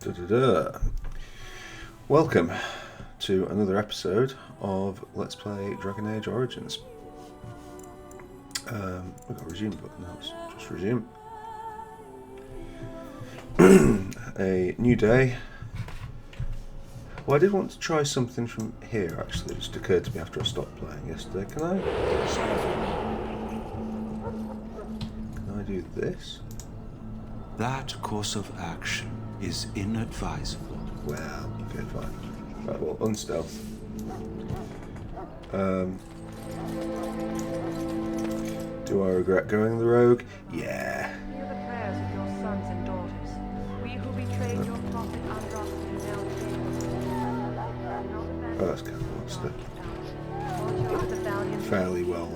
Da-da-da. Welcome to another episode of Let's Play Dragon Age Origins. We've got a resume button now, let's just resume. A new day. Well, I did want to try something from here actually, it just occurred to me after I stopped playing yesterday. Can I do this? That course of action is inadvisable. Well, okay, fine. Right, well, unstealth. Do I regret going the rogue? Yeah. Hear the prayers of your sons and daughters. We who betrayed your prophet Andros Oh, that's kind of monster. Fairly well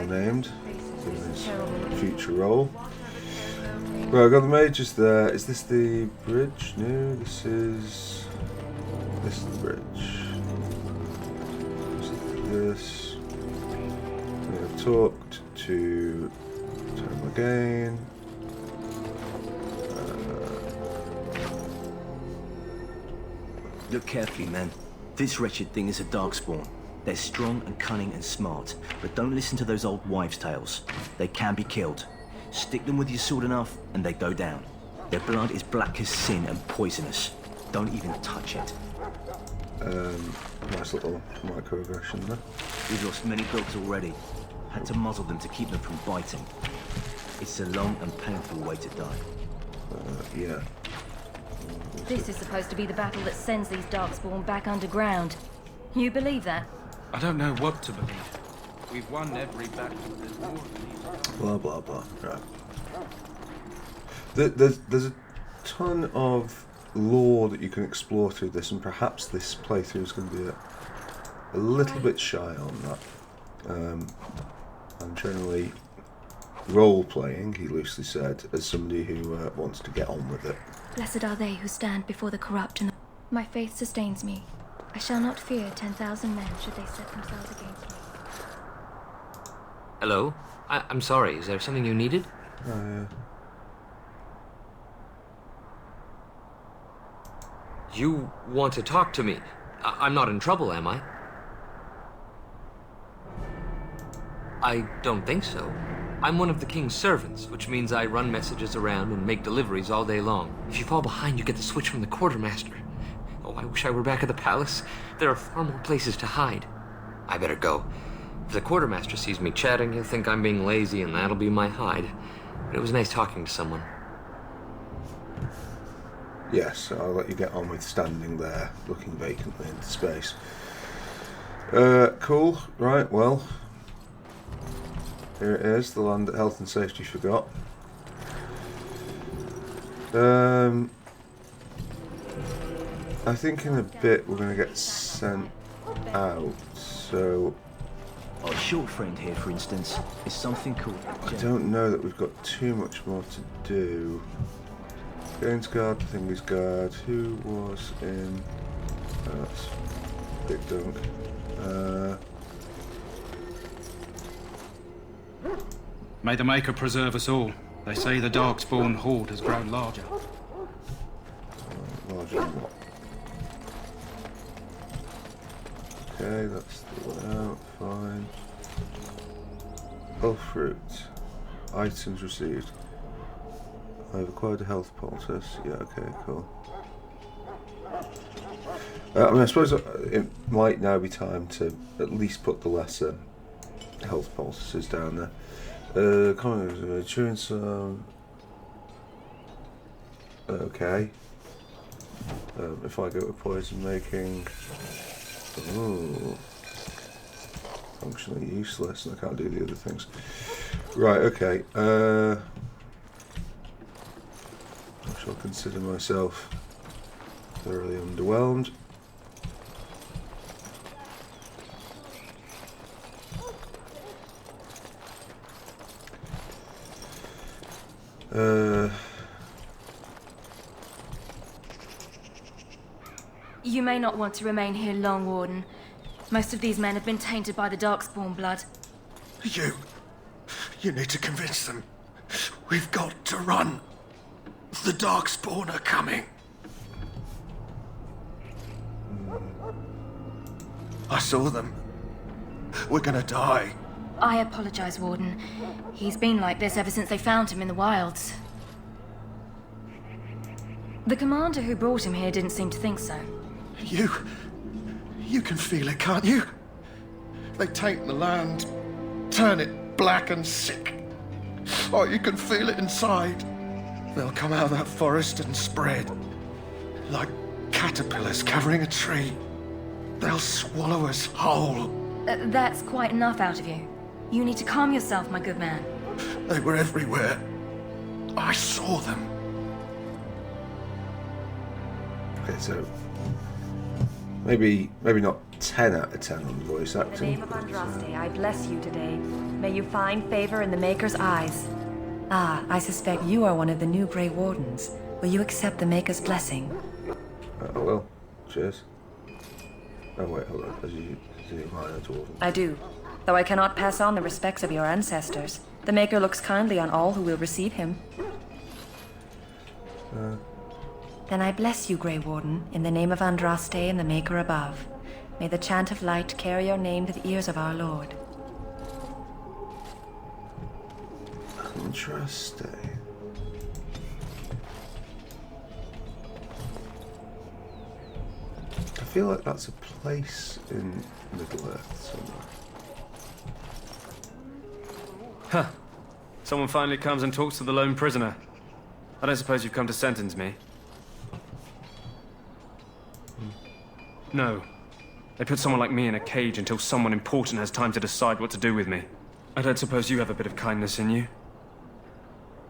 named in his future role. Right, I've got the mages there. Is this the bridge? No, this is the bridge. This. We have talked to Tom again. Look carefully, man. This wretched thing is a darkspawn. They're strong and cunning and smart, but don't listen to those old wives' tales. They can be killed. Stick them with your sword enough, and they go down. Their blood is black as sin and poisonous. Don't even touch it. Nice little microaggression there. We've lost many dogs already. Had to muzzle them to keep them from biting. It's a long and painful way to die. Yeah. This is supposed to be the battle that sends these darkspawn back underground. You believe that? I don't know what to believe. We've won every battle. There's more of these. Blah blah blah. Right. There's a ton of lore that you can explore through this, and perhaps this playthrough is going to be a little bit shy on that. I'm generally role-playing, he loosely said, as somebody who wants to get on with it. Blessed are they who stand before the corrupt and my faith sustains me. I shall not fear 10,000 men should they set themselves against me. Hello? I'm sorry, is there something you needed? Oh, yeah. You want to talk to me? I'm not in trouble, am I? I don't think so. I'm one of the king's servants, which means I run messages around and make deliveries all day long. If you fall behind, you get the switch from the quartermaster. Oh, I wish I were back at the palace. There are far more places to hide. I better go. If the quartermaster sees me chatting, he'll think I'm being lazy, and that'll be my hide. But it was nice talking to someone. Yes, I'll let you get on with standing there, looking vacantly into space. Cool. Right, well. Here it is, the land that health and safety forgot. I think in a bit we're going to get sent out, so... Our short friend here, for instance, is something called... I don't know that we've got too much more to do. Gaines guard, Thingy's guard, who was in... that's Big Dunk. May the Maker preserve us all. They say the Darkspawn horde has grown larger. Larger than what? Okay, that's the one out, fine. Health fruit. Items received. I've acquired a health poultice. Yeah, okay, cool. I mean, I suppose it might now be time to at least put the lesser health poultices down there. Chewing some. Okay. If I go with poison making. Ooh. Functionally useless, and I can't do the other things. Right, okay. I shall consider myself thoroughly underwhelmed. You may not want to remain here long, Warden. Most of these men have been tainted by the Darkspawn blood. You need to convince them. We've got to run. The Darkspawn are coming. I saw them. We're gonna die. I apologize, Warden. He's been like this ever since they found him in the wilds. The commander who brought him here didn't seem to think so. You can feel it, can't you? They take the land, turn it black and sick. Oh, you can feel it inside. They'll come out of that forest and spread. Like caterpillars covering a tree. They'll swallow us whole. That's quite enough out of you. You need to calm yourself, my good man. They were everywhere. I saw them. Okay, so maybe not 10 out of 10 on the voice In the acting. name of Andraste, I bless you today. May you find favor in the Maker's eyes. Ah, I suspect you are one of the new Grey Wardens. Will you accept the Maker's blessing? I will. Cheers. Oh wait, hold on. As you minor dwarven. I do. Though I cannot pass on the respects of your ancestors, the Maker looks kindly on all who will receive him. Then I bless you, Grey Warden, in the name of Andraste and the Maker above. May the chant of light carry your name to the ears of our Lord. Interesting. I feel like that's a place in Middle-earth somewhere. Huh. Someone finally comes and talks to the lone prisoner. I don't suppose you've come to sentence me? No. They put someone like me in a cage until someone important has time to decide what to do with me. I don't suppose you have a bit of kindness in you?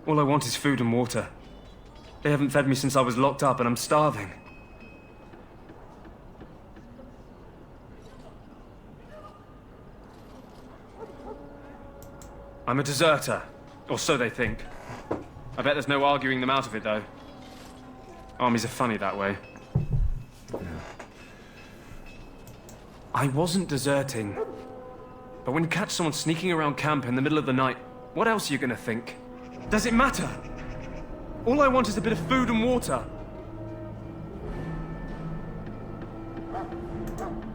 All I want is food and water. They haven't fed me since I was locked up and I'm starving. I'm a deserter, or so they think. I bet there's no arguing them out of it, though. Armies are funny that way. I wasn't deserting. But when you catch someone sneaking around camp in the middle of the night, what else are you gonna think? Does it matter? All I want is a bit of food and water.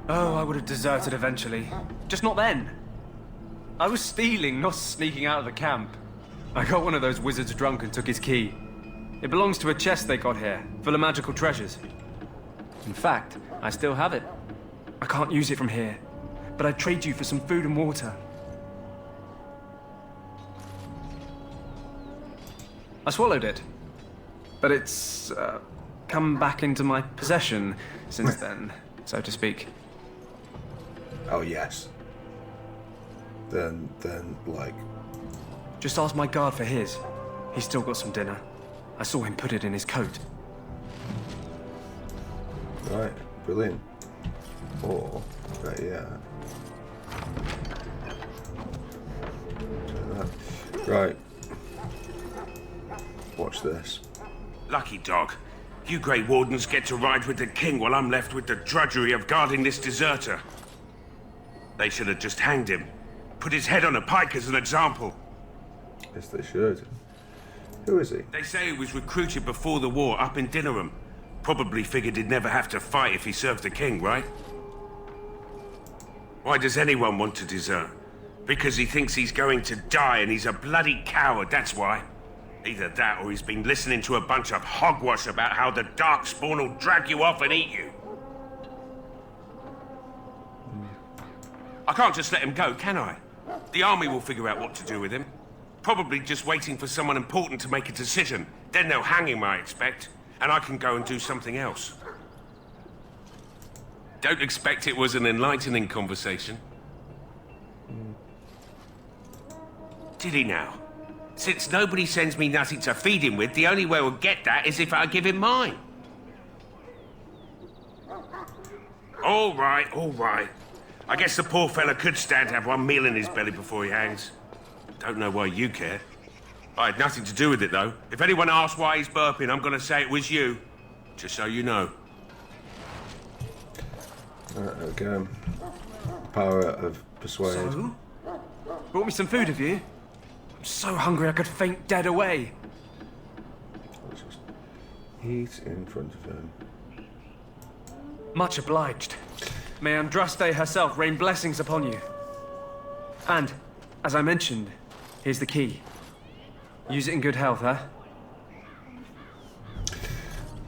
Oh, I would have deserted eventually. Just not then. I was stealing, not sneaking out of the camp. I got one of those wizards drunk and took his key. It belongs to a chest they got here, full of magical treasures. In fact, I still have it. I can't use it from here, but I'd trade you for some food and water. I swallowed it, but it's come back into my possession since then, so to speak. Oh yes. Then like. Just ask my guard for his. He's still got some dinner. I saw him put it in his coat. Right, brilliant. Or, yeah. Right. Watch this. Lucky dog. You Grey Wardens get to ride with the king while I'm left with the drudgery of guarding this deserter. They should have just hanged him. Put his head on a pike as an example. Yes, they should. Who is he? They say he was recruited before the war up in Dinnerham. Probably figured he'd never have to fight if he served the king, right? Why does anyone want to desert? Because he thinks he's going to die and he's a bloody coward, that's why. Either that or he's been listening to a bunch of hogwash about how the Darkspawn will drag you off and eat you. I can't just let him go, can I? The army will figure out what to do with him. Probably just waiting for someone important to make a decision. Then they'll hang him, I expect. And I can go and do something else. Don't expect it was an enlightening conversation. Did he now? Since nobody sends me nothing to feed him with, the only way we'll get that is if I give him mine. All right, all right. I guess the poor fella could stand to have one meal in his belly before he hangs. Don't know why you care. I had nothing to do with it, though. If anyone asks why he's burping, I'm gonna say it was you. Just so you know. There we go. Power of persuade. So? Brought me some food, have you? I'm so hungry I could faint dead away. Let's just eat in front of him. Much obliged. May Andraste herself rain blessings upon you. And, as I mentioned, here's the key. Use it in good health, huh?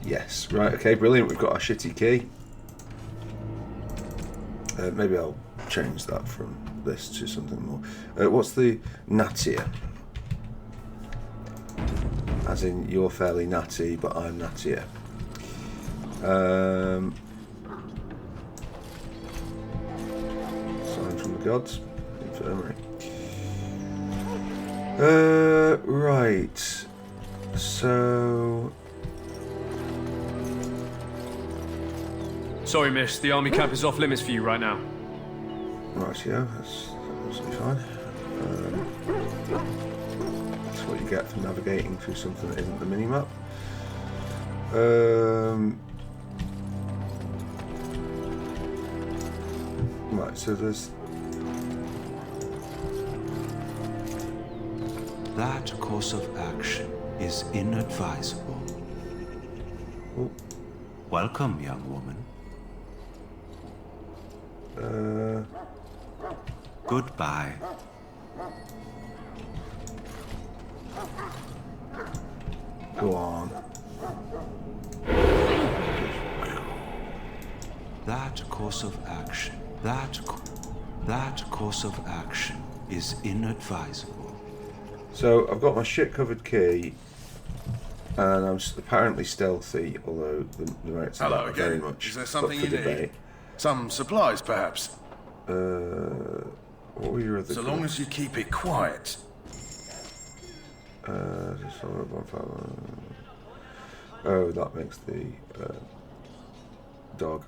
Yes. Right. Okay. Brilliant. We've got our shitty key. Maybe I'll change that from this to something more. What's the nattier? As in, you're fairly natty, but I'm nattier. Sign from the gods. Infirmary. Right. So... Sorry, miss. The army camp is off limits for you right now. Right, yeah. That's absolutely fine. That's what you get for navigating through something that isn't the minimap. Right, so there's... That course of action is inadvisable. Oh. Welcome, young woman. Goodbye. Go on. That course of action. That course of action is inadvisable. So I've got my shit-covered key, and I'm apparently stealthy, although the rates are Hello not again. very much. Is there up something for you need? debate. Some supplies, perhaps? What were your other So long as you keep it quiet. Oh, that makes the dog.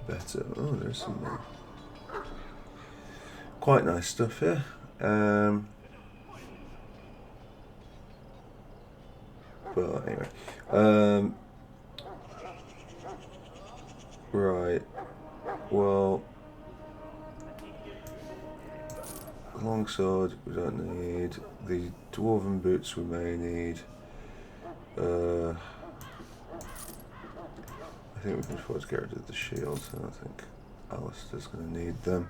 Better. Oh, there's some quite nice stuff here. But anyway, right. Well, longsword we don't need. The dwarven boots we may need. I think we can afford to get rid of the shields. I don't think Alistair's going to need them.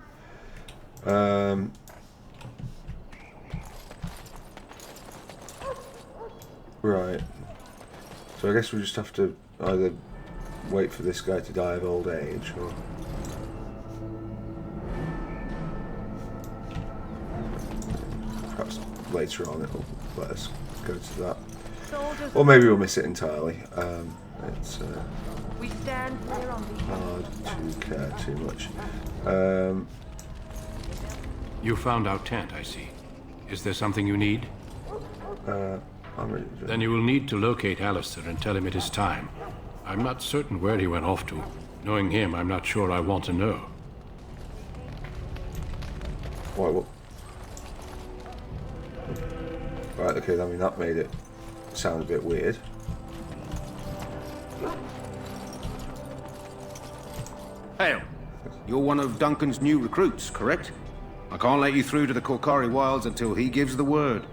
Right. So I guess we just have to either wait for this guy to die of old age, or... perhaps later on it'll let us go to that. Soldiers, Or maybe we'll miss it entirely. It's we stand clear on the hard to care too much. You found our tent, I see. Is there something you need? I'm ready to Then you will need to locate Alistair and tell him it is time. I'm not certain where he went off to. Knowing him, I'm not sure I want to know. Why, what? Right, okay, I mean, that made it sound a bit weird. Hail. You're one of Duncan's new recruits, correct? I can't let you through to the Korkari Wilds until he gives the word.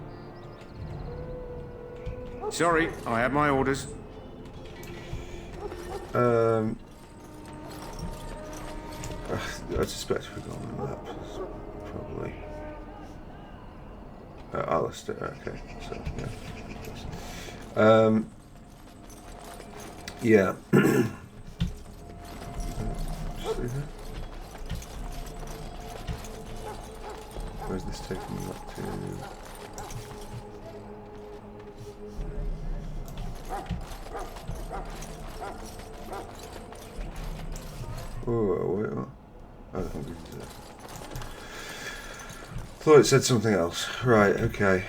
Sorry, I have my orders. I suspect we've got on the map, probably. Alistair, okay, so, yeah. Yeah. Where's this taking me up to? Oh, wait, what? I don't think it's it. Thought it said something else. Right, okay.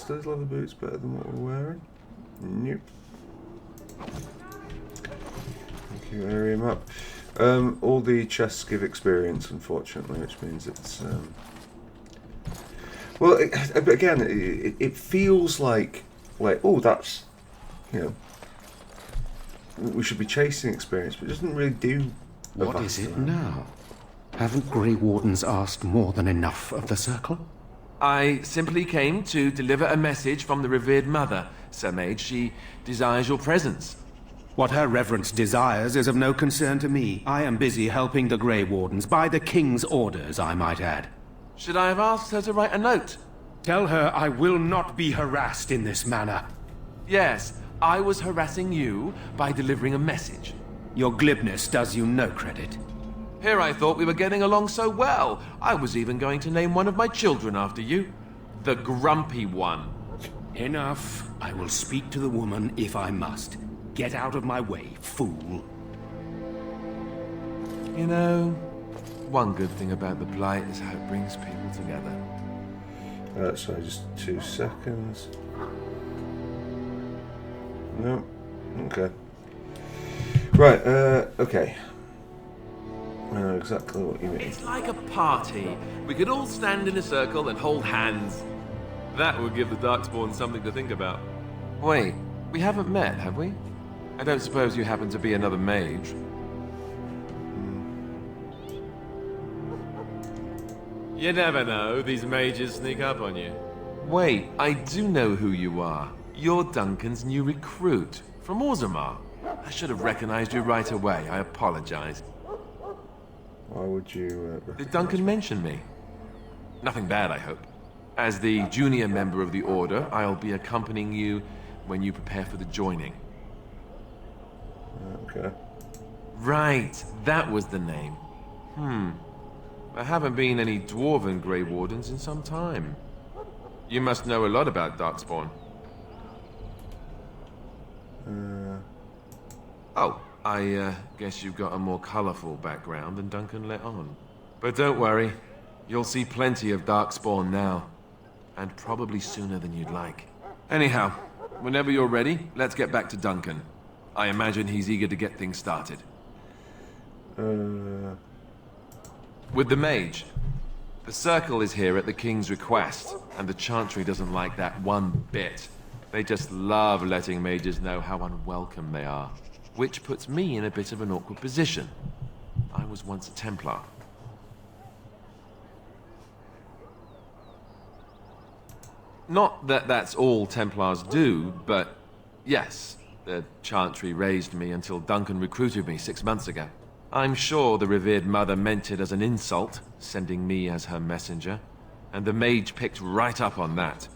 Does leather boots better than what we're wearing? Nope. Thank you, area map. All the chests give experience, unfortunately, which means it's... Well, it feels like, oh, that's, you know, we should be chasing experience, but it doesn't really do What is it now? Haven't Grey Wardens asked more than enough of the Circle? I simply came to deliver a message from the revered mother, Sir Mage. She desires your presence. What her reverence desires is of no concern to me. I am busy helping the Grey Wardens, by the King's orders, I might add. Should I have asked her to write a note? Tell her I will not be harassed in this manner. Yes, I was harassing you by delivering a message. Your glibness does you no credit. Here I thought we were getting along so well. I was even going to name one of my children after you. The Grumpy One. Enough. I will speak to the woman if I must. Get out of my way, fool. You know, one good thing about the Blight is how it brings people together. Sorry, just 2 seconds. No. Okay. Right, okay. I know exactly what you mean. It's like a party. We could all stand in a circle and hold hands. That would give the Darkspawn something to think about. Wait, we haven't met, have we? I don't suppose you happen to be another mage? You never know, these mages sneak up on you. Wait, I do know who you are. You're Duncan's new recruit, from Orzammar. I should have recognized you right away, I apologize. Why would you... Did Duncan mention me? Nothing bad, I hope. As the junior member of the Order, I'll be accompanying you when you prepare for the joining. Okay. Right, that was the name. There haven't been any Dwarven Grey Wardens in some time. You must know a lot about Darkspawn. Oh, I guess you've got a more colorful background than Duncan let on. But don't worry, you'll see plenty of Darkspawn now. And probably sooner than you'd like. Anyhow, whenever you're ready, let's get back to Duncan. I imagine he's eager to get things started. With the mage. The Circle is here at the King's request, and the Chantry doesn't like that one bit. They just love letting mages know how unwelcome they are. Which puts me in a bit of an awkward position. I was once a Templar. Not that that's all Templars do, but yes, the Chantry raised me until Duncan recruited me 6 months ago. I'm sure the revered mother meant it as an insult, sending me as her messenger, and the mage picked right up on that.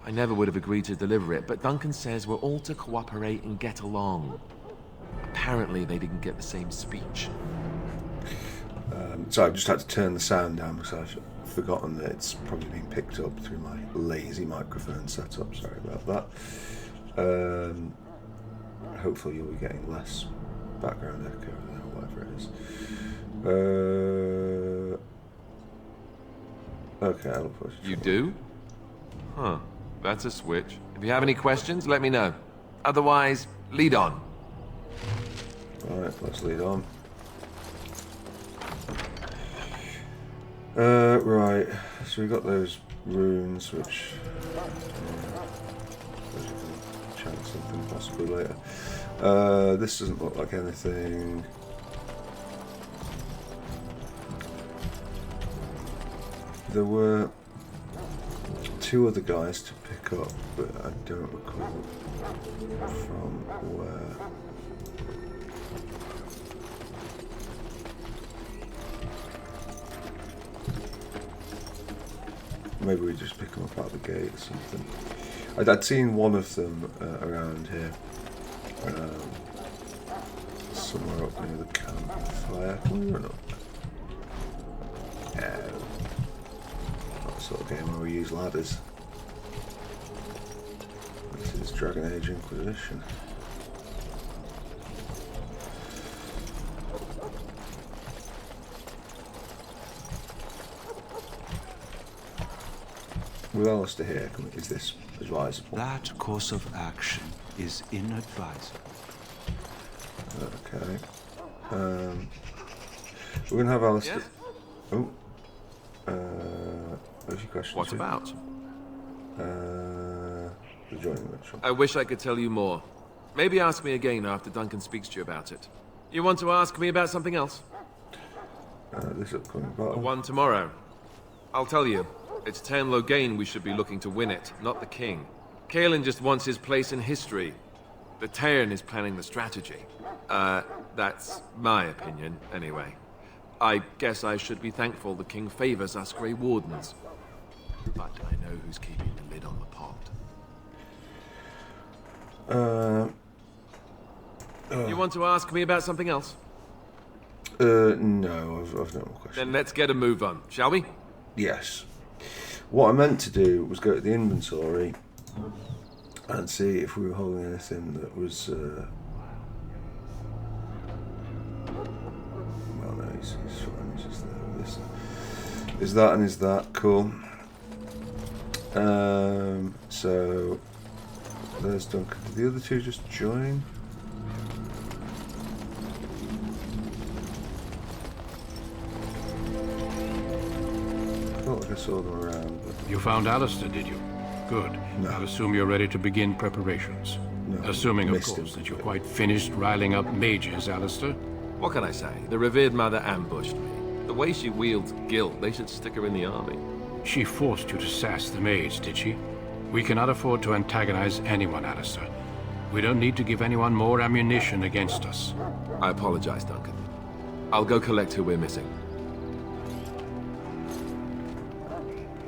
I never would have agreed to deliver it, but Duncan says we're all to cooperate and get along. Apparently they didn't get the same speech. So I just had to turn the sound down because I've forgotten that it's probably been picked up through my lazy microphone setup. Sorry about that. Hopefully you'll be getting less background echo or whatever it is. Okay, I'll push. You do? Huh. That's a switch. If you have any questions, let me know. Otherwise, lead on. Alright, let's lead on. Right, so we got those runes, which you can chant something possibly later. This doesn't look like anything. There were 2 other guys to pick up, but I don't recall from where. Maybe we just pick them up out the gate or something. I'd seen one of them around here. Somewhere up near the campfire. Can we run up? No. Not the sort of game where we use ladders. This is Dragon Age Inquisition. With Alistair here, is this advisable? That course of action is inadvisable. Okay. We're gonna have Alistair. Yes? Oh. What's your question? What about? The joining ritual. I wish I could tell you more. Maybe ask me again after Duncan speaks to you about it. You want to ask me about something else? this upcoming The battle. one tomorrow. I'll tell you, it's Tairn Loghain we should be looking to win it, not the king. Caelan just wants his place in history. The Tairn is planning the strategy. That's my opinion, anyway. I guess I should be thankful the king favors us Grey Wardens. But I know who's keeping the lid on the pot. You want to ask me about something else? No, I've no more questions. Then let's get a move on, shall we? Yes. What I meant to do was go to the inventory and see if we were holding anything that was... Well, no, he's fine. He's just there with this. Is that and is that. Cool. So... There's Duncan. Did the other two just join? I felt like I saw them around, but... You found Alistair, did you? Good. No. I'll assume you're ready to begin preparations. No, Assuming, of missed course, him. that you're quite finished riling up mages, Alistair. What can I say? The revered mother ambushed me. The way she wields guilt, they should stick her in the army. She forced you to sass the maids, did she? We cannot afford to antagonize anyone, Alistair. We don't need to give anyone more ammunition against us. I apologize, Duncan. I'll go collect who we're missing.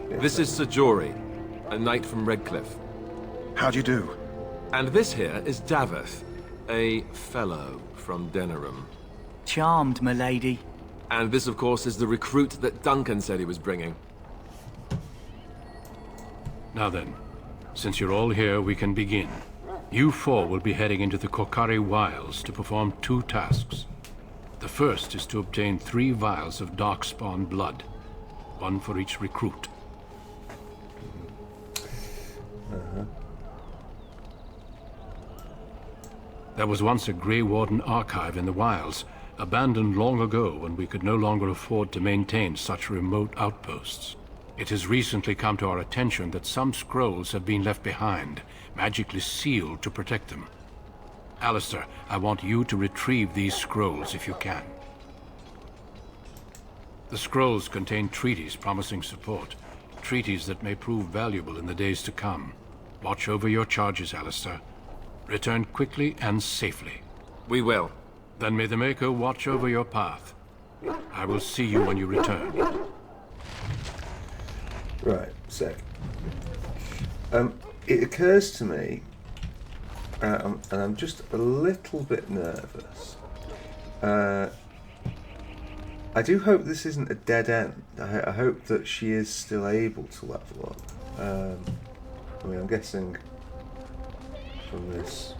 This is Sir Jory, a knight from Redcliffe. How'd you do? And this here is Daveth, a fellow from Denerim. Charmed, m'lady. And this, of course, is the recruit that Duncan said he was bringing. Now then, since you're all here, we can begin. You four will be heading into the Korcari Wilds to perform 2 tasks. The first is to obtain 3 vials of Darkspawn blood, 1 for each recruit. There was once a Grey Warden archive in the wilds, abandoned long ago when we could no longer afford to maintain such remote outposts. It has recently come to our attention that some scrolls have been left behind, magically sealed to protect them. Alistair, I want you to retrieve these scrolls if you can. The scrolls contain treaties promising support, treaties that may prove valuable in the days to come. Watch over your charges, Alistair. Return quickly and safely. We will. Then may the Maker watch over your path. I will see you when you return. Right, sick. It occurs to me, and I'm just a little bit nervous. I do hope this isn't a dead end. I hope that she is still able to level up. I mean, I'm guessing from this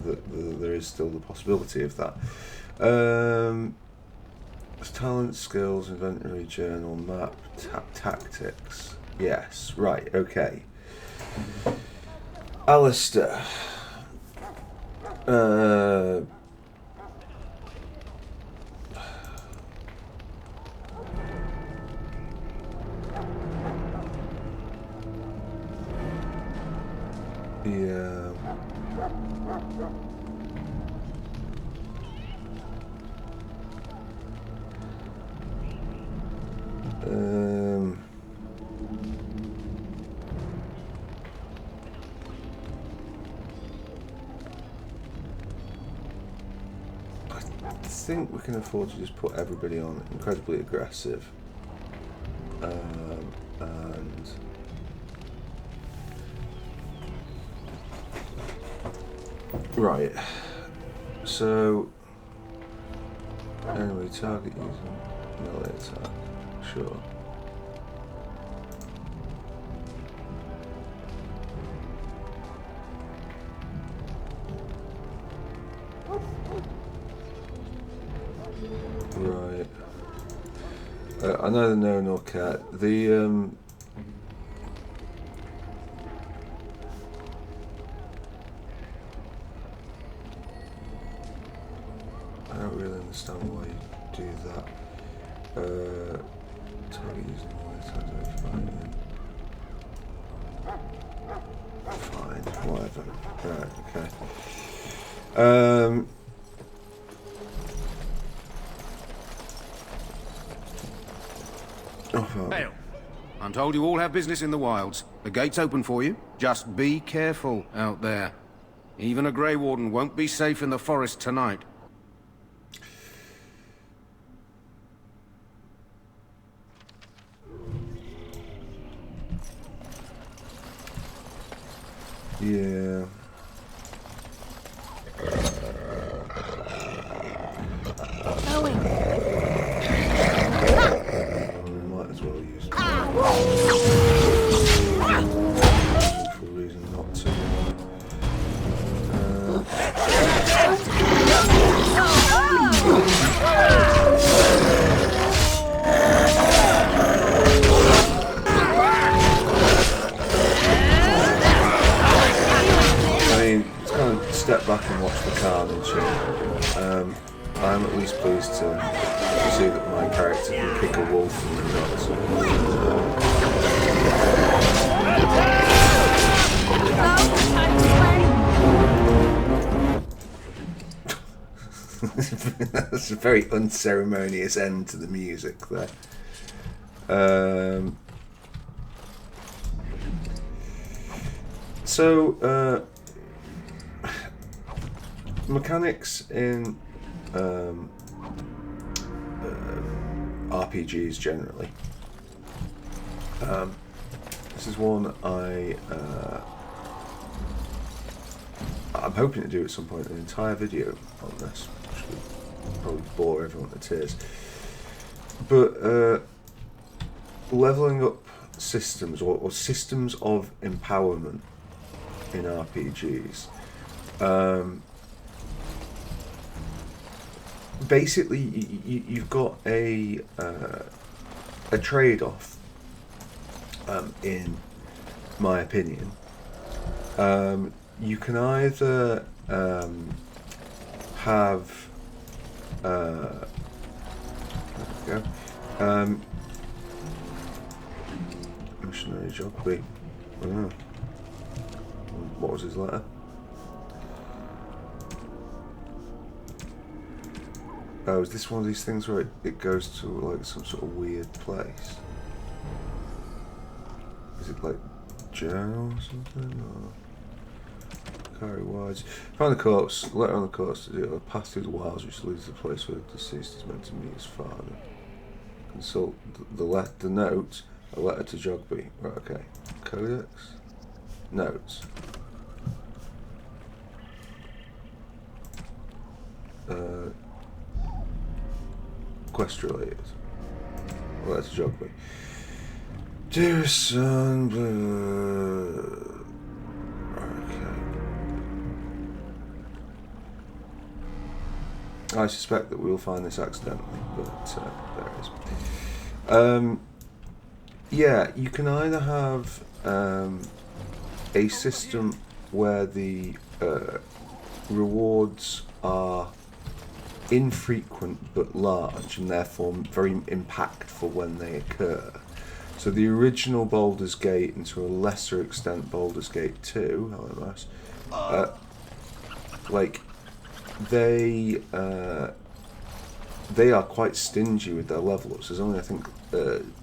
that there is still the possibility of that. Talent, skills, inventory, journal, map, tactics. Yes, right, okay. Alistair. Yeah. I think we can afford to just put everybody on incredibly aggressive, and right. So anyway, target using melee attack. Sure. Right. I neither know nor care. The I don't really understand why you do that. Target using fine, whatever. Right, okay. Hail. I'm told you all have business in the wilds. The gate's open for you. Just be careful out there. Even a Grey Warden won't be safe in the forest tonight. Yeah. Owen. We might as well use for a reason not to. Step back and watch the carnage here. I'm at least pleased to see that my character can kick a wolf in the nuts. That's a very unceremonious end to the music there. Mechanics in RPGs generally. This is one I'm hoping to do at some point an entire video on this, which would probably bore everyone to tears. But leveling up systems or systems of empowerment in RPGs. Basically, you've got a trade-off, in my opinion. You can either have missionary job. Wait, what was his letter? Oh, is this one of these things where it goes to like some sort of weird place? Is it like journal or something? Or carry wise? Find the corpse. Letter on the corpse to do a path through the wilds which leads to the place where the deceased is meant to meet his father. Consult the note. A letter to Jogby. Right. Okay. Codex. Notes. Quest related. Well, that's a joke, but dear son, okay. I suspect that we'll find this accidentally, but there it is. Yeah, you can either have a system where the rewards are infrequent but large and therefore very impactful when they occur. So the original Baldur's Gate, and to a lesser extent Baldur's Gate 2, however, like they are quite stingy with their level ups. There's only, I think,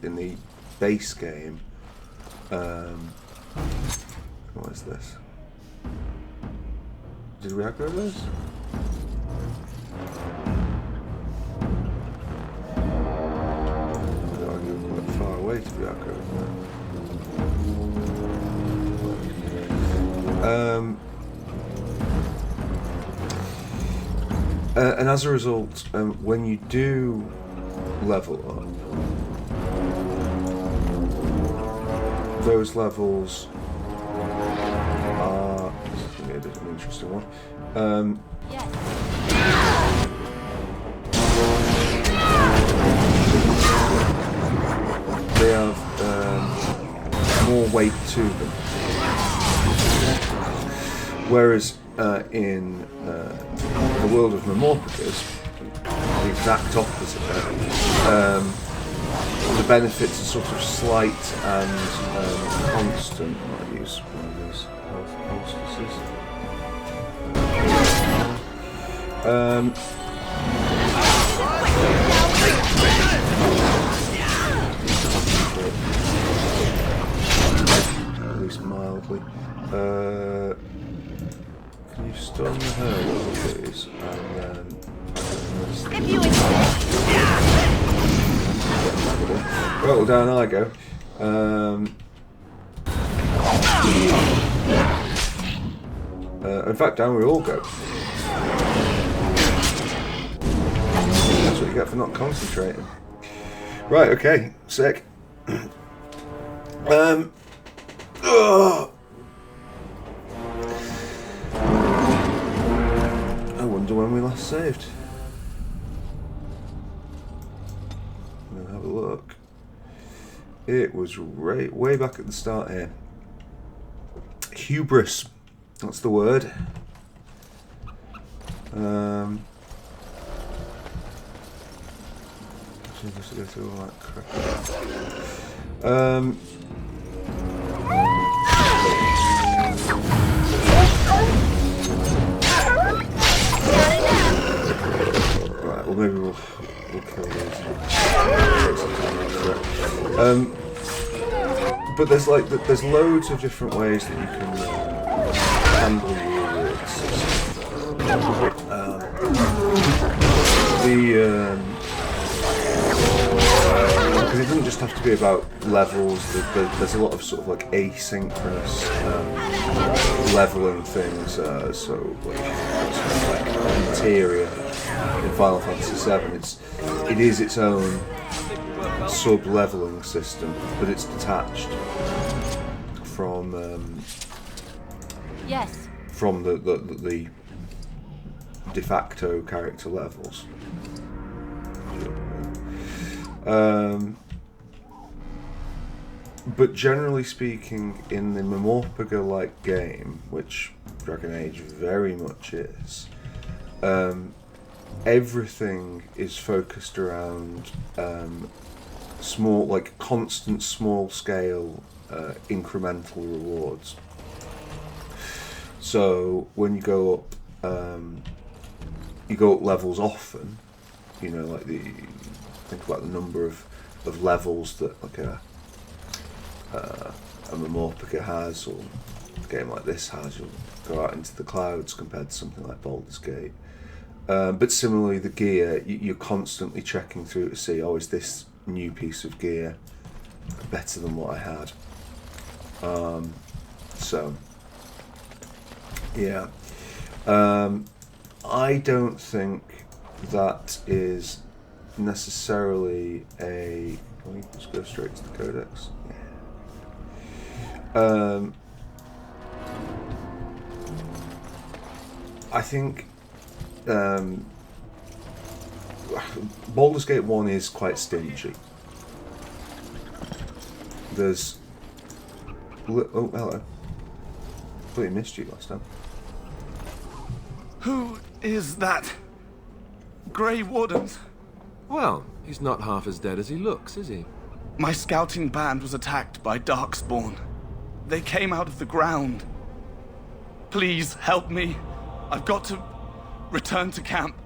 in the base game, what is this? Did we aggro this? Far away to be accurate. And as a result, when you do level up, those levels are... This is going to be an interesting one. They have more weight to them. Whereas in the world of Memopolis, the exact opposite. The benefits are sort of slight and constant. I might use one of these health poultices. least mildly. Can you stun her, please? And then... Well, down I go. In fact, down we all go. That's what you get for not concentrating. Right, okay, sick. I wonder when we last saved. I'm gonna have a look. It was right way back at the start here. Hubris, that's the word. Just go through all that crap. Right, well maybe we'll kill these. But there's like there's loads of different ways that you can handle your rewards. Because it doesn't just have to be about levels. There's a lot of sort of like asynchronous leveling things. So like interior in Final Fantasy VII, it is its own sub-leveling system, but it's detached from from the de facto character levels. But generally speaking, in the Memorpaga-like game, which Dragon Age very much is, everything is focused around small, like constant, small-scale, incremental rewards. So when you go up levels often. You know, like think about the number of levels that like a Memorpaga has, or a game like this has. You'll go out into the clouds compared to something like Baldur's Gate. But similarly, the gear, you're constantly checking through to see, oh, is this new piece of gear better than what I had? So, yeah. I don't think that is necessarily a... Can we just go straight to the codex? Yeah. I think Baldur's Gate 1 is quite stingy. There's... Oh, hello. I thought you missed you last time. Who is that? Grey Wardens? Well, he's not half as dead as he looks, is he? My scouting band was attacked by Darkspawn. They came out of the ground. Please help me. I've got to return to camp.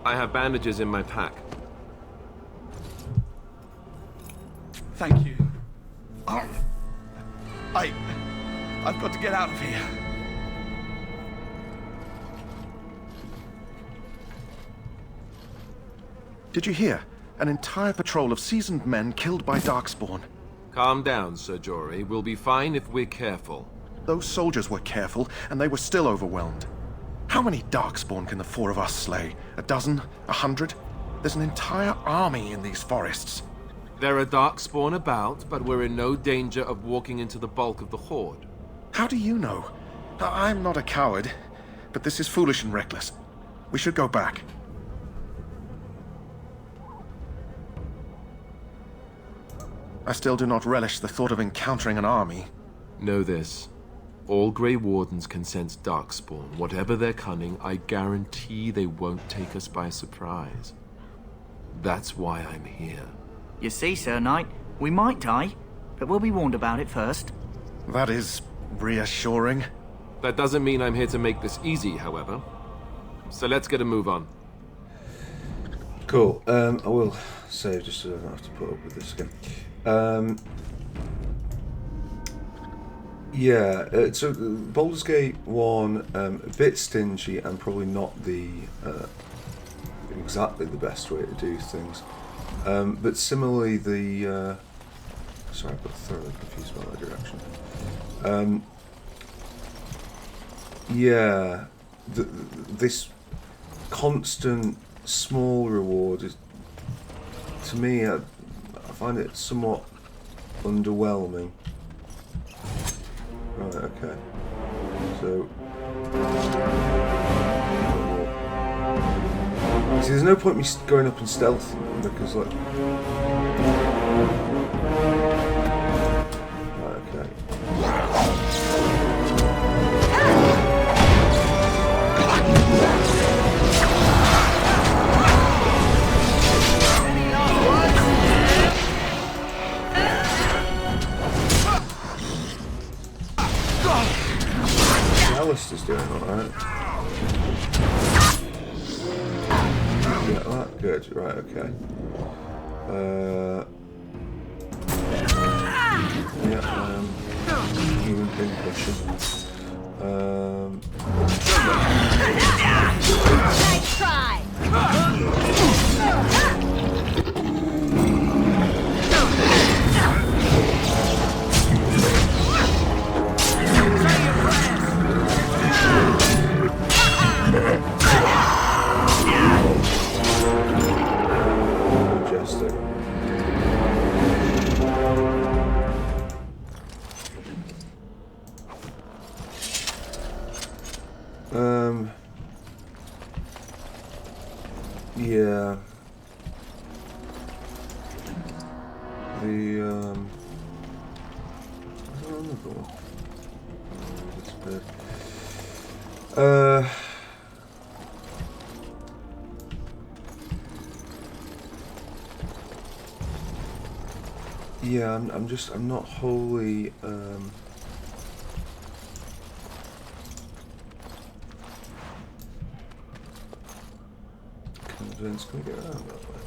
I have bandages in my pack. Thank you. I've got to get out of here. Did you hear? An entire patrol of seasoned men killed by Darkspawn. Calm down, Sir Jory. We'll be fine if we're careful. Those soldiers were careful, and they were still overwhelmed. How many Darkspawn can the four of us slay? A dozen? 100? There's an entire army in these forests. There are Darkspawn about, but we're in no danger of walking into the bulk of the Horde. How do you know? I'm not a coward, but this is foolish and reckless. We should go back. I still do not relish the thought of encountering an army. Know this. All Grey Wardens can sense Darkspawn. Whatever their cunning, I guarantee they won't take us by surprise. That's why I'm here. You see, Sir Knight, we might die, but we'll be warned about it first. That is reassuring. That doesn't mean I'm here to make this easy, however. So let's get a move on. Cool. I will save just so I don't have to put up with this again. Yeah, so Baldur's Gate 1, a bit stingy and probably not the exactly the best way to do things. But similarly, the sorry, I got thoroughly confused by that direction. Yeah, this constant small reward is, to me, I find it somewhat underwhelming. Right, okay. So, see, there's no point me going up and stealthing them because, like, right, okay. Alistair's doing alright. Yeah, that good. Right, okay. Yeah, human pin pushing. Nice try. Majestic. Yeah. The another one. That's bad. Yeah, I'm not wholly convinced. Can we get around that way?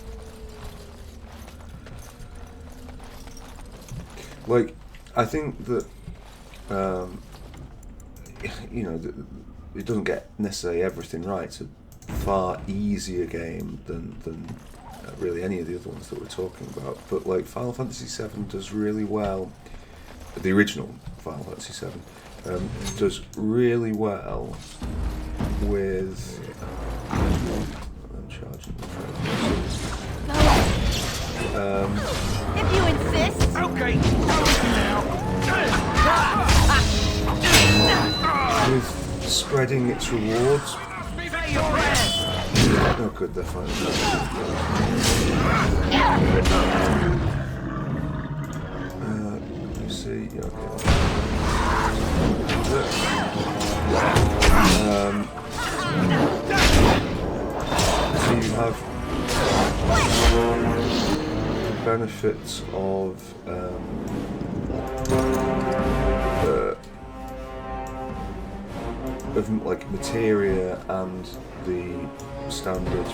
Like, I think that you know, it doesn't get necessarily everything right. It's a far easier game than really any of the other ones that we're talking about. But like Final Fantasy VII does really well. The original Final Fantasy VII does really well with. I'm charging the train. If you insist. Okay. With spreading its rewards. Oh good, they're fine. Let me see. Yeah, so you have the benefits of like materia and the standard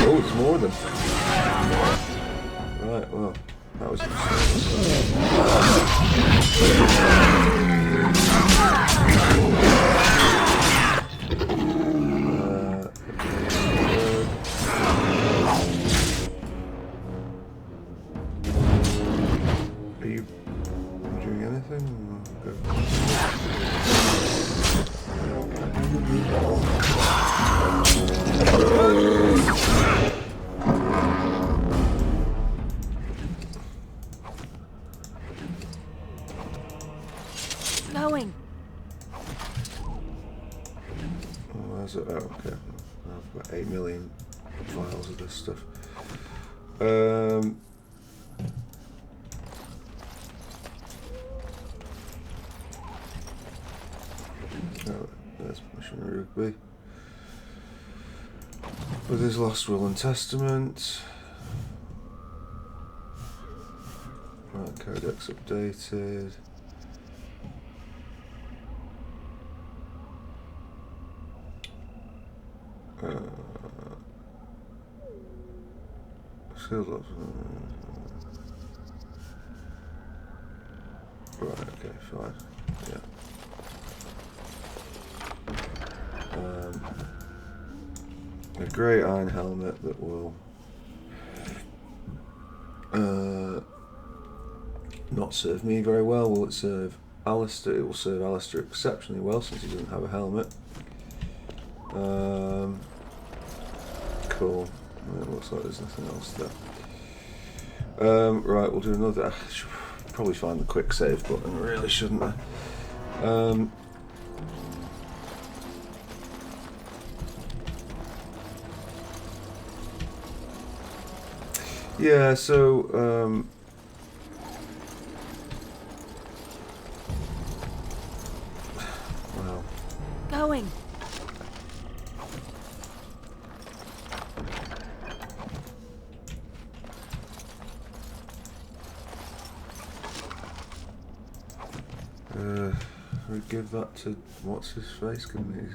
oh, it's more than right, well, that was are you doing anything? Going. Oh, that's it. Oh, okay. I've got 8 million files of this stuff. Oh, there's Missionary Rugby. With his Lost Will and Testament. Specs updated. Skills up. Right, okay, fine. Yeah. A grey iron helmet that will not serve me very well. Will it serve Alistair? It will serve Alistair exceptionally well since he doesn't have a helmet. Cool. It looks like there's nothing else there. Right, we'll do another. I should probably find the quick save button, really, shouldn't I? Yeah, so wow. Going. We give that to what's his face? Couldn't he?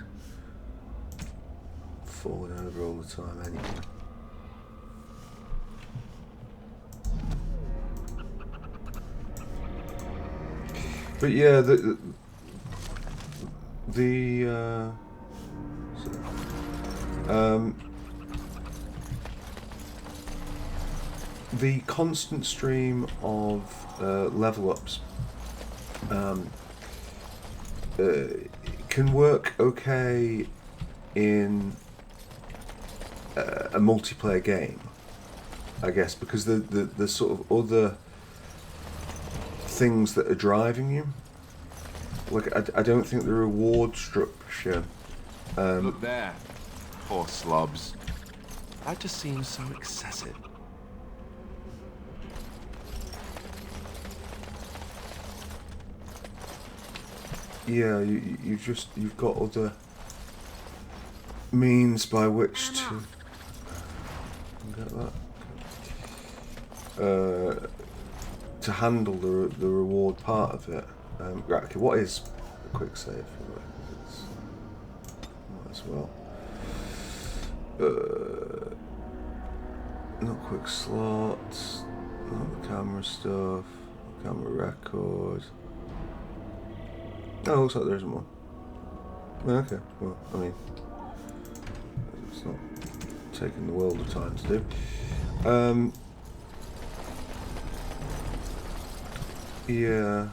Falling over all the time anyway. But yeah, the constant stream of level ups can work okay in a multiplayer game, I guess, because the sort of other things that are driving you, like I don't think the reward structure. Look there, poor slobs. That just seems so excessive. Yeah, you've got other means by which to get that to handle the reward part of it. Right, okay, what is a quick save? It's, might as well. Not quick slots, not the camera stuff, camera record. Oh, looks like there isn't one. Okay, well, I mean, it's not taking the world of time to do. Yeah.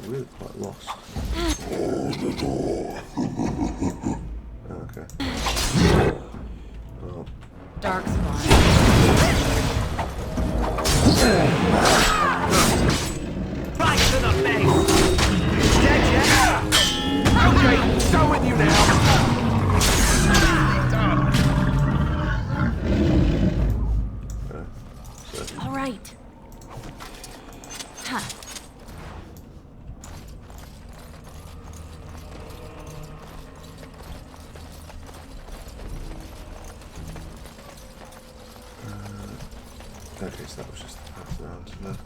Really quite lost. Okay. Well. Dark spot. Right to the face! Dead yet? Okay, go with you now! All right. Huh. Okay, so that was just the path around to there.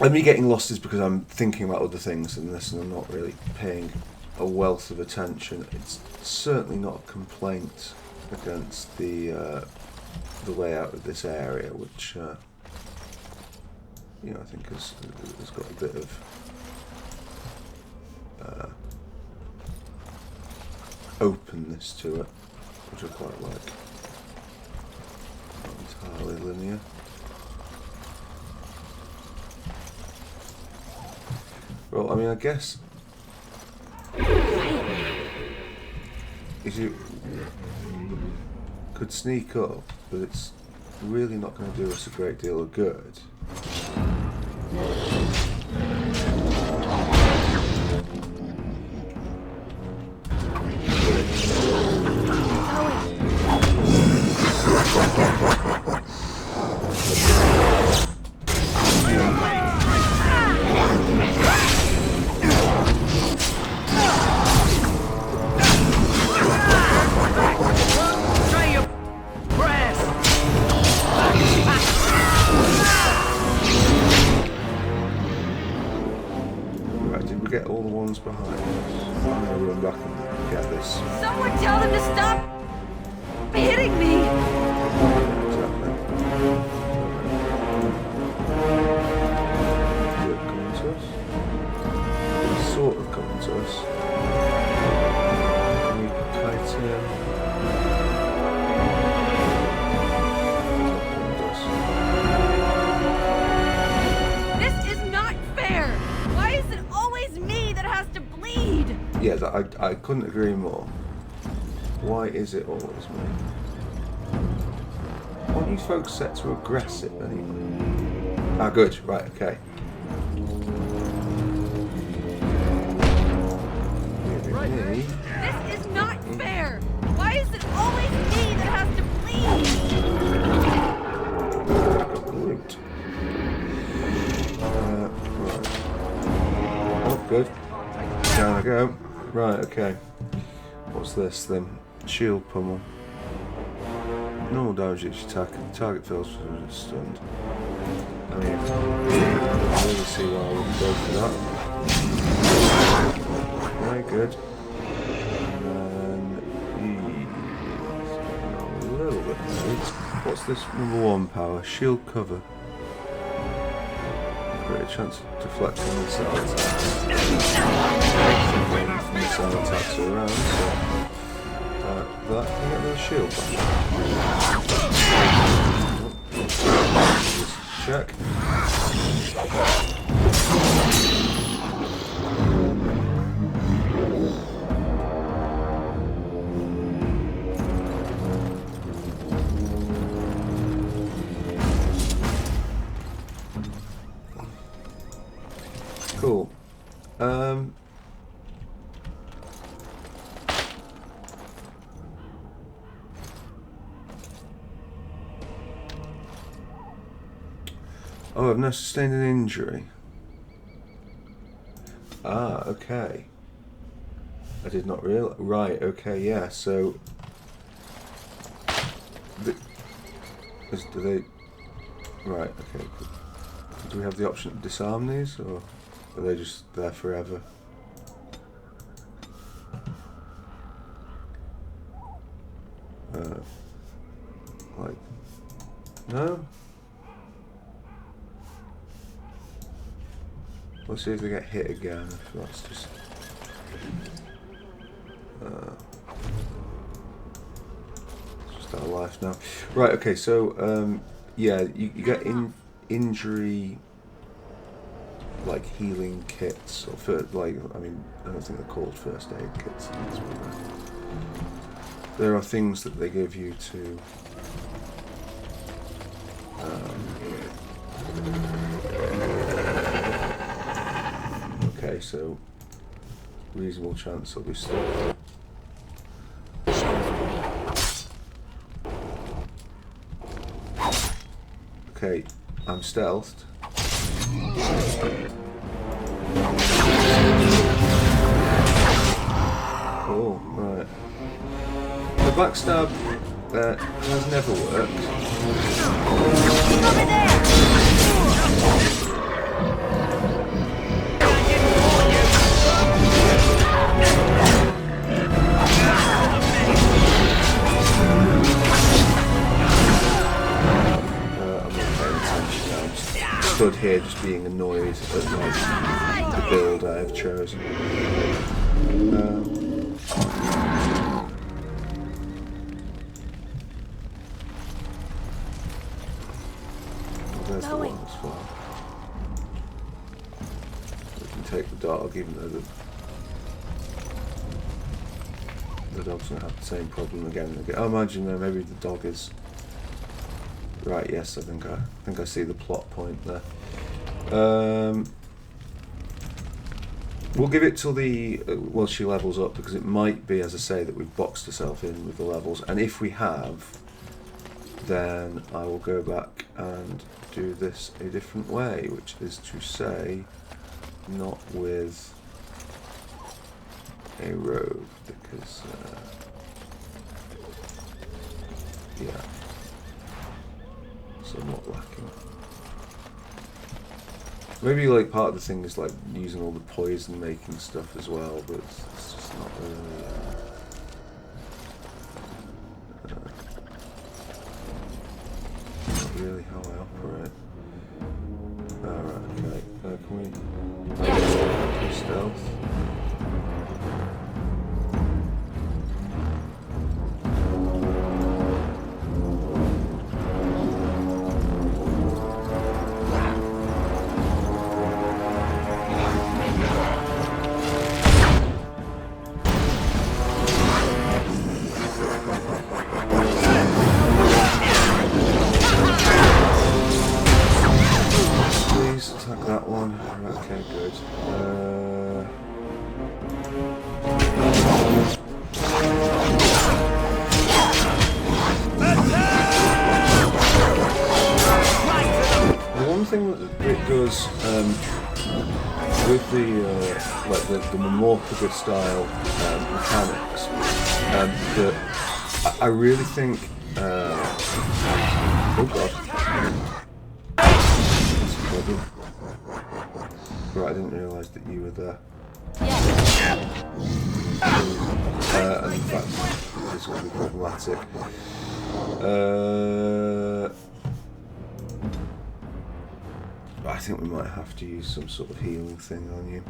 And me getting lost is because I'm thinking about other things than this, and I'm not really paying a wealth of attention. It's certainly not a complaint against the layout of this area, which you know, I think has got a bit of openness to it, which I quite like. Not entirely linear. Well, I mean, I guess if you could sneak up, but it's really not going to do us a great deal of good. Someone's behind us. I'm gonna run back and get this. Someone tell them to stop hitting me! Exactly. Is it coming to us? It's sort of coming to us. Can we kite in? Yeah, I couldn't agree more. Why is it always me? Aren't you folks set to aggressive anyway? Ah, good. Right, okay. Me. This is not fair! Why is it always me that has to bleed? Loot. Right. Oh, good. Down I go. Right, okay. What's this then? Shield pummel. Normal damage each attack. Target feels stunned. I mean, I really see why I wouldn't go for that. Very good. And then he's getting on a little bit late. What's this number 1 power? Shield cover. Great chance of deflecting missile attacks. Missile attacks are around, so that can get another shield back. Check. Cool. Oh, I've now sustained an injury. Ah, okay. I did not realize. Right, okay, yeah, so... do they... Right, okay. Do we have the option to disarm these, or are they just there forever? Like... No? We'll see if they get hit again, if that's just... it's just our life now. Right, okay, so, yeah, you get injury, like, healing kits, or, like, I mean, I don't think they're called first aid kits. There are things that they give you to... Okay, so reasonable chance I'll be stuck. Okay, I'm stealthed. Cool, right. The backstab has never worked. Over there! Stood here just being annoyed at like, the build I have chosen. There's the one as well. We can take the dog even though the dog's going to have the same problem again and again. I imagine though maybe the dog is... Right, yes, I think I see the plot point there. We'll give it till the well, she levels up, because it might be, as I say, that we've boxed herself in with the levels, and if we have, then I will go back and do this a different way, which is to say, not with a rogue, because yeah. Somewhat lacking. Maybe like part of the thing is like using all the poison making stuff as well, but it's just not really. Not really how I operate. Alright, okay. Can we do stealth? That one. Okay, good. The one thing that it does with the like the Mamorphica style mechanics, that I really think. Oh god. Right, I didn't realise that you were there. And in fact, this is going to be problematic. I think we might have to use some sort of healing thing on you.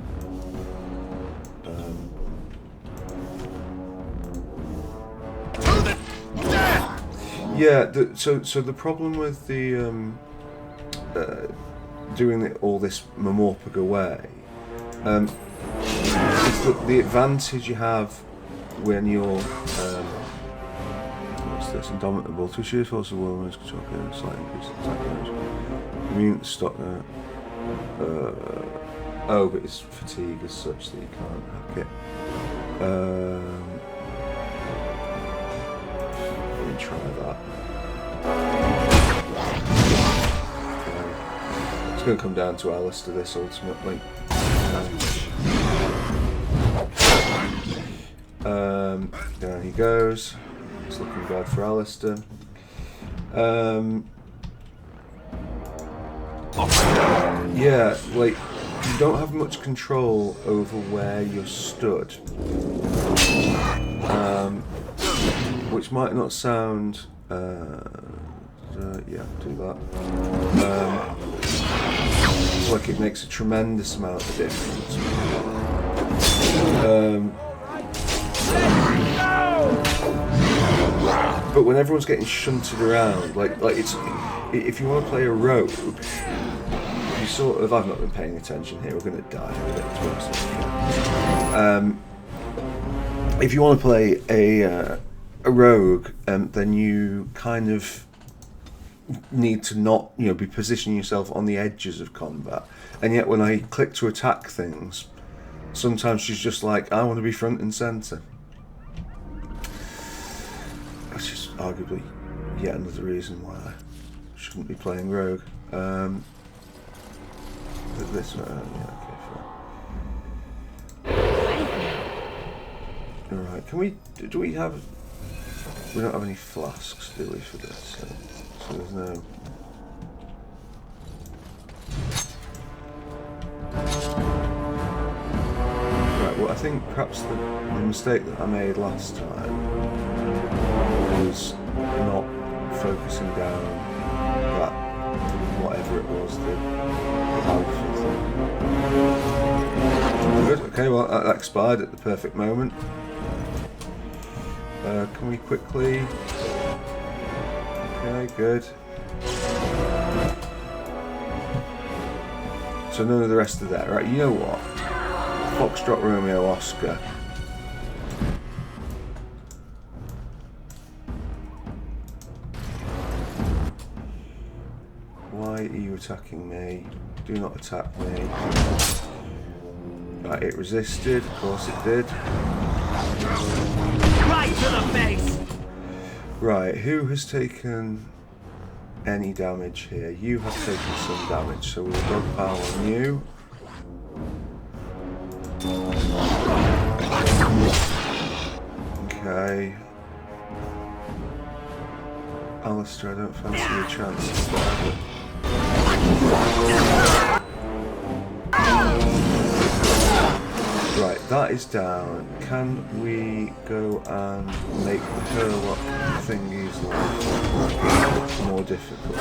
Yeah, so the problem with the doing all this Mamorphica way is that the advantage you have when you're what's this? Indomitable. To sheer force of will, man's control, slight increase in attack damage. Immune to stock. Oh, but it's fatigue as such that you can't hack it. Let me try that. It's going to come down to Alistair this ultimately. There he goes. It's looking bad for Alistair. Yeah, like you don't have much control over where you're stood, which might not sound. Yeah, do that. It's like it makes a tremendous amount of difference. But when everyone's getting shunted around, like it's if you want to play a rogue, you sort of. I've not been paying attention here. We're going to die in a bit. If you want to play a rogue, then you kind of need to not, be positioning yourself on the edges of combat. And yet, when I click to attack things, sometimes she's just like, I want to be front and center. That's just arguably yet another reason why I shouldn't be playing rogue. This one, yeah, okay, fine. Alright, do we don't have any flasks, do we, for this? So there's no... Right, well I think perhaps the mistake that I made last time was not focusing down that, whatever it was, the alpha thing. Good, okay, well that expired at the perfect moment. Can we quickly... Okay, good. So none of the rest are there, right? You know what? Foxtrot, Romeo, Oscar. Why are you attacking me? Do not attack me. Right, it resisted. Of course it did. Right to the face! Right, who has taken any damage here? You have taken some damage, so we'll dogpile on you. Okay. Alistair, I don't fancy your chances there, but... Right, that is down. Can we go and make the Herlock thingies more difficult?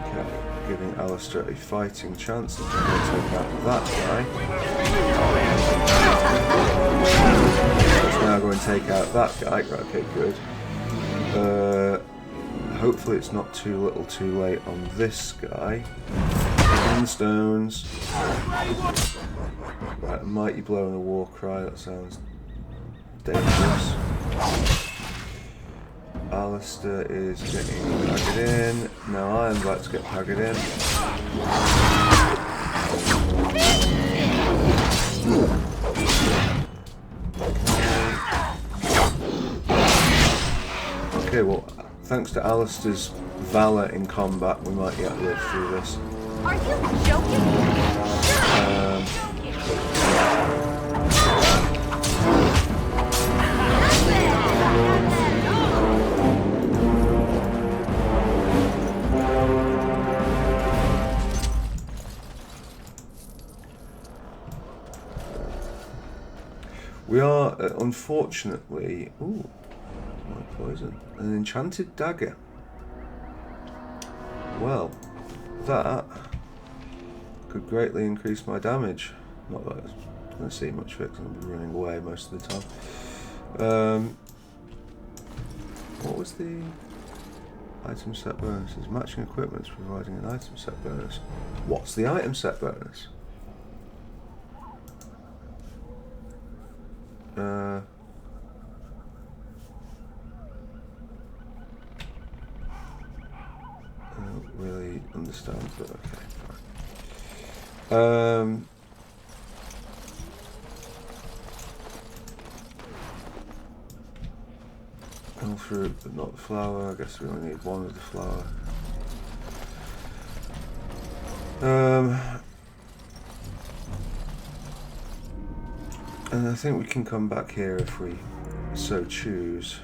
Okay, giving Alistair a fighting chance. I'm going to take out that guy. Let's now go and take out that guy. Right, okay, good. Hopefully it's not too little too late on this guy. In the stones. Right, a mighty blow and a war cry, that sounds dangerous. Alistair is getting pagged in. Now I am about to get pagged in. Okay, well, thanks to Alistair's valour in combat, we might yet live through this. Are you joking? We are, unfortunately... Ooh, my poison. An enchanted dagger. Well, that could greatly increase my damage. Not that I'm going to see much of it because I'm going to be running away most of the time. What was the item set bonuses? Matching equipment is providing an item set bonus. What's the item set bonus? I don't really understand, but okay, fine. All fruit, but not the flower. I guess we only need one of the flower. And I think we can come back here if we so choose.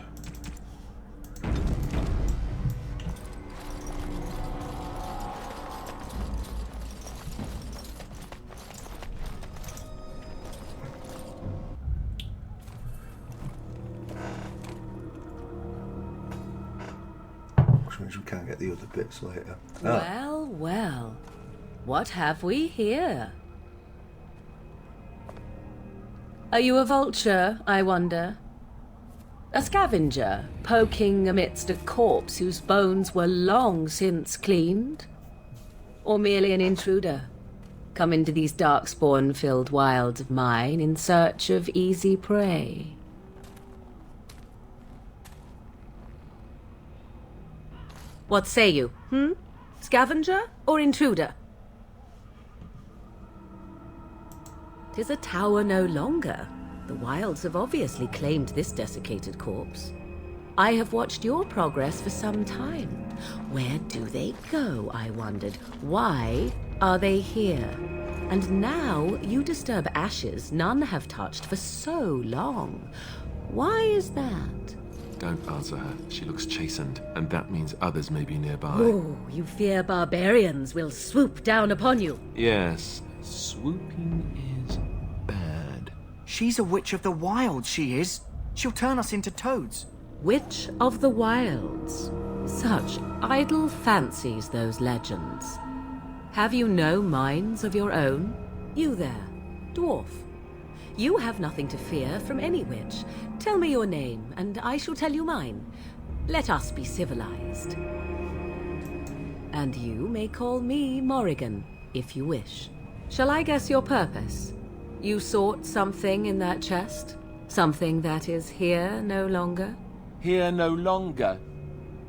Which means we can get the other bits later. Well, well. What have we here? Are you a vulture, I wonder? A scavenger, poking amidst a corpse whose bones were long since cleaned? Or merely an intruder, come into these darkspawn-filled wilds of mine in search of easy prey? What say you, Scavenger or intruder? 'Tis a tower no longer. The wilds have obviously claimed this desiccated corpse. I have watched your progress for some time. Where do they go, I wondered? Why are they here? And now you disturb ashes none have touched for so long. Why is that? Don't answer her. She looks chastened, and that means others may be nearby. Oh, you fear barbarians will swoop down upon you. Yes, swooping is bad. She's a witch of the wilds, she is. She'll turn us into toads. Witch of the wilds. Such idle fancies, those legends. Have you no minds of your own? You there, dwarf. You have nothing to fear from any witch. Tell me your name, and I shall tell you mine. Let us be civilized. And you may call me Morrigan, if you wish. Shall I guess your purpose? You sought something in that chest? Something that is here no longer? Here no longer?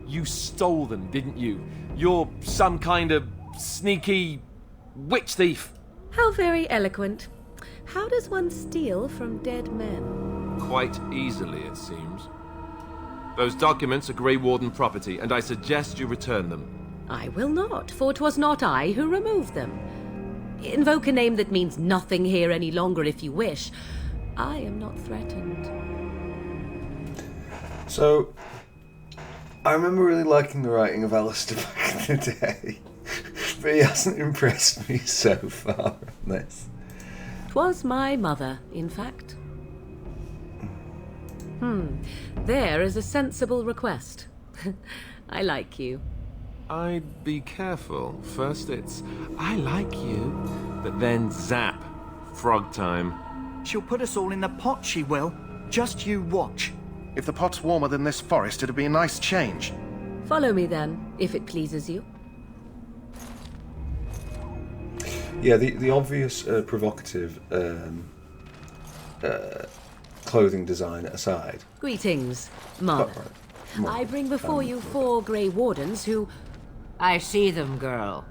You stole them, didn't you? You're some kind of sneaky witch thief. How very eloquent. How does one steal from dead men? Quite easily, it seems. Those documents are Grey Warden property, and I suggest you return them. I will not, for 'twas not I who removed them. Invoke a name that means nothing here any longer if you wish. I am not threatened. So, I remember really liking the writing of Alistair back in the day, but he hasn't impressed me so far on this. 'Twas my mother, in fact. There is a sensible request. I like you. I'd be careful. First it's, I like you, but then zap. Frog time. She'll put us all in the pot, she will. Just you watch. If the pot's warmer than this forest, it'd be a nice change. Follow me then, if it pleases you. Yeah, the obvious provocative clothing design aside. Greetings, Mother. I bring before you 4 Grey Wardens who... I see them, girl.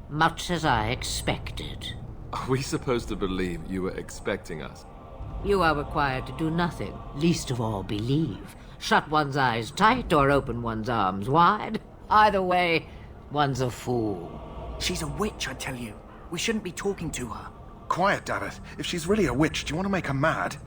Much as I expected. Are we supposed to believe you were expecting us? You are required to do nothing, least of all believe. Shut one's eyes tight or open one's arms wide. Either way, one's a fool. She's a witch, I tell you. We shouldn't be talking to her. Quiet, Davith. If she's really a witch, do you want to make her mad?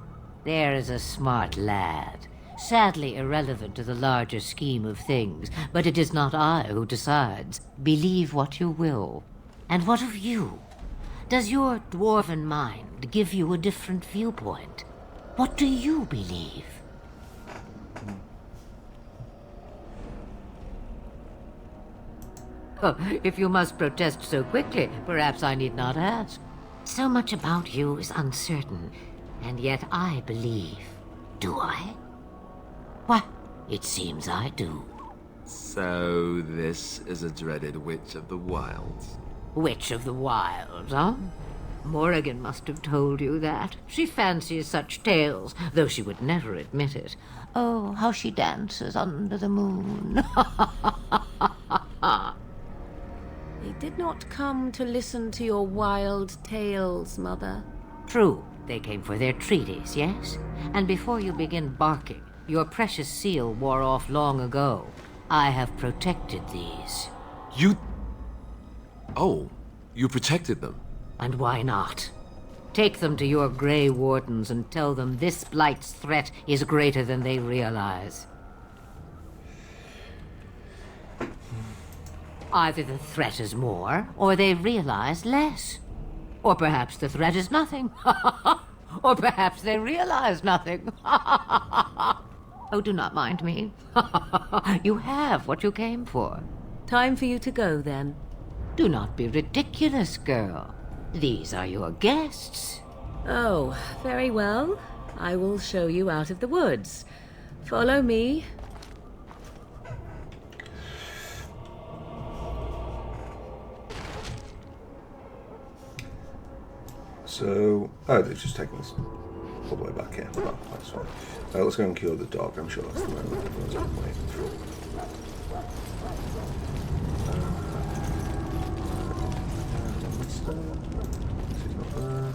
There is a smart lad. Sadly irrelevant to the larger scheme of things, but it is not I who decides. Believe what you will. And what of you? Does your dwarven mind give you a different viewpoint? What do you believe? Oh, if you must protest so quickly, perhaps I need not ask. So much about you is uncertain, and yet I believe. Do I? Why, it seems I do. So this is a dreaded Witch of the Wilds. Witch of the Wilds, huh? Morrigan must have told you that. She fancies such tales, though she would never admit it. Oh, how she dances under the moon. They did not come to listen to your wild tales, Mother. True, they came for their treaties, yes? And before you begin barking, your precious seal wore off long ago. I have protected these. You... Oh, you protected them? And why not? Take them to your Grey Wardens and tell them this Blight's threat is greater than they realize. Either the threat is more, or they realize less. Or perhaps the threat is nothing. Or perhaps they realize nothing. Oh, do not mind me. You have what you came for. Time for you to go, then. Do not be ridiculous, girl. These are your guests. Oh, very well. I will show you out of the woods. Follow me. So, oh, they've just taken us all the way back here. Oh, that's fine. Let's go and cure the dog. I'm sure that's the moment everyone's been waiting for. She's not there.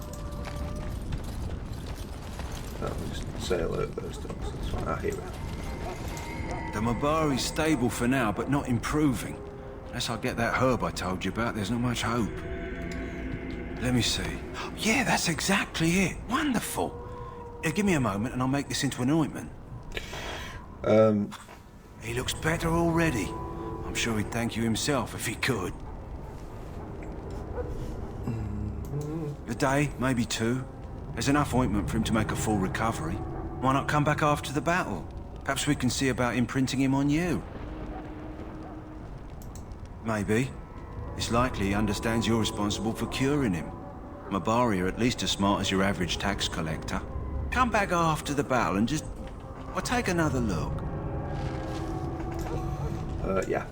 Oh, we'll just say hello to those dogs. That's fine. Ah, here we are. The Mabari's stable for now, but not improving. Unless I get that herb I told you about, there's not much hope. Let me see. Yeah, that's exactly it. Wonderful. Give me a moment and I'll make this into an ointment. He looks better already. I'm sure he'd thank you himself if he could. A day, maybe 2. There's enough ointment for him to make a full recovery. Why not come back after the battle? Perhaps we can see about imprinting him on you. Maybe. It's likely he understands you're responsible for curing him. Mabari are at least as smart as your average tax collector. Come back after the battle and just... well, take another look. Yeah.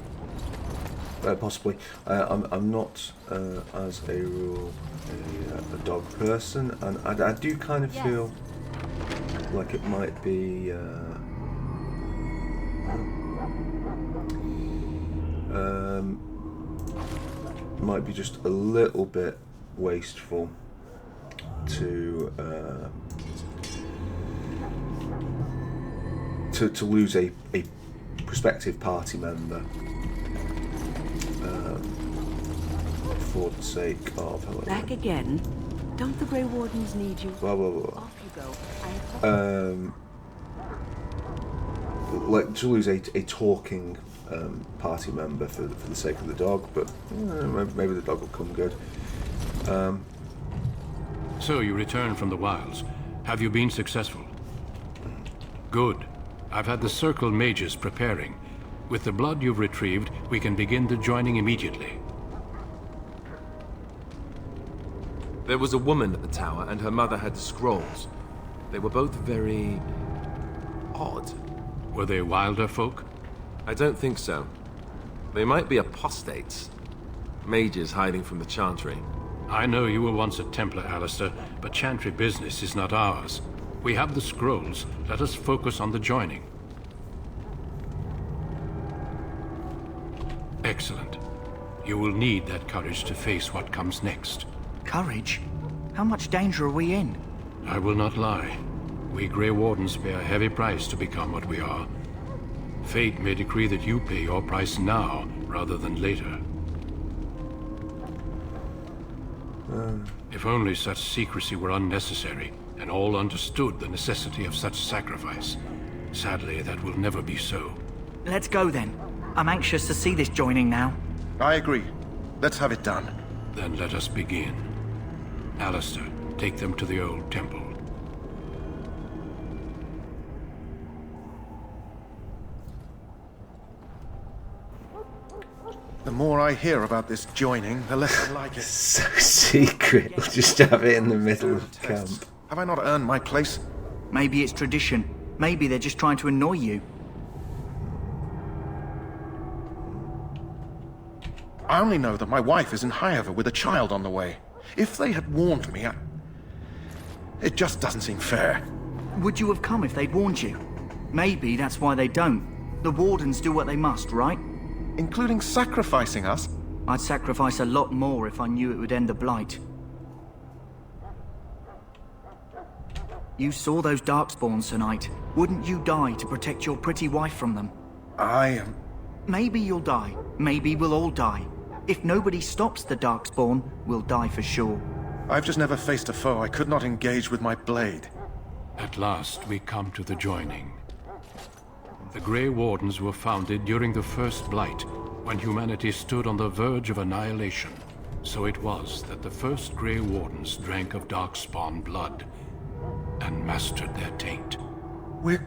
Possibly. I'm not, as a rule, a dog person, and I do kind of feel like it might be... might be just a little bit wasteful to lose a prospective party member for the sake of... Back again? Don't the Grey Wardens need you? Blah, blah, blah. Off you go. Like to lose a talking party member for the sake of the dog, but maybe the dog will come good. So you returned from the wilds. Have you been successful? Good. I've had the Circle mages preparing. With the blood you've retrieved, we can begin the joining immediately. There was a woman at the tower, and her mother had the scrolls. They were both very... odd. Were they wilder folk? I don't think so. They might be apostates. Mages hiding from the Chantry. I know you were once a Templar, Alistair, but Chantry business is not ours. We have the scrolls. Let us focus on the joining. Excellent. You will need that courage to face what comes next. Courage? How much danger are we in? I will not lie. We Grey Wardens pay a heavy price to become what we are. Fate may decree that you pay your price now, rather than later. If only such secrecy were unnecessary, and all understood the necessity of such sacrifice. Sadly, that will never be so. Let's go then. I'm anxious to see this joining now. I agree. Let's have it done. Then let us begin. Alistair, take them to the old temple. The more I hear about this joining, the less I like it. So secret. We'll just have it in the middle of camp. Have I not earned my place? Maybe it's tradition. Maybe they're just trying to annoy you. I only know that my wife is in Highover with a child on the way. If they had warned me, it just doesn't seem fair. Would you have come if they'd warned you? Maybe that's why they don't. The Wardens do what they must, right? Including sacrificing us? I'd sacrifice a lot more if I knew it would end the Blight. You saw those Darkspawns tonight. Wouldn't you die to protect your pretty wife from them? Maybe you'll die. Maybe we'll all die. If nobody stops the Darkspawn, we'll die for sure. I've just never faced a foe I could not engage with my blade. At last, we come to the joining. The Grey Wardens were founded during the First Blight, when humanity stood on the verge of annihilation. So it was that the first Grey Wardens drank of Darkspawn blood and mastered their taint. We're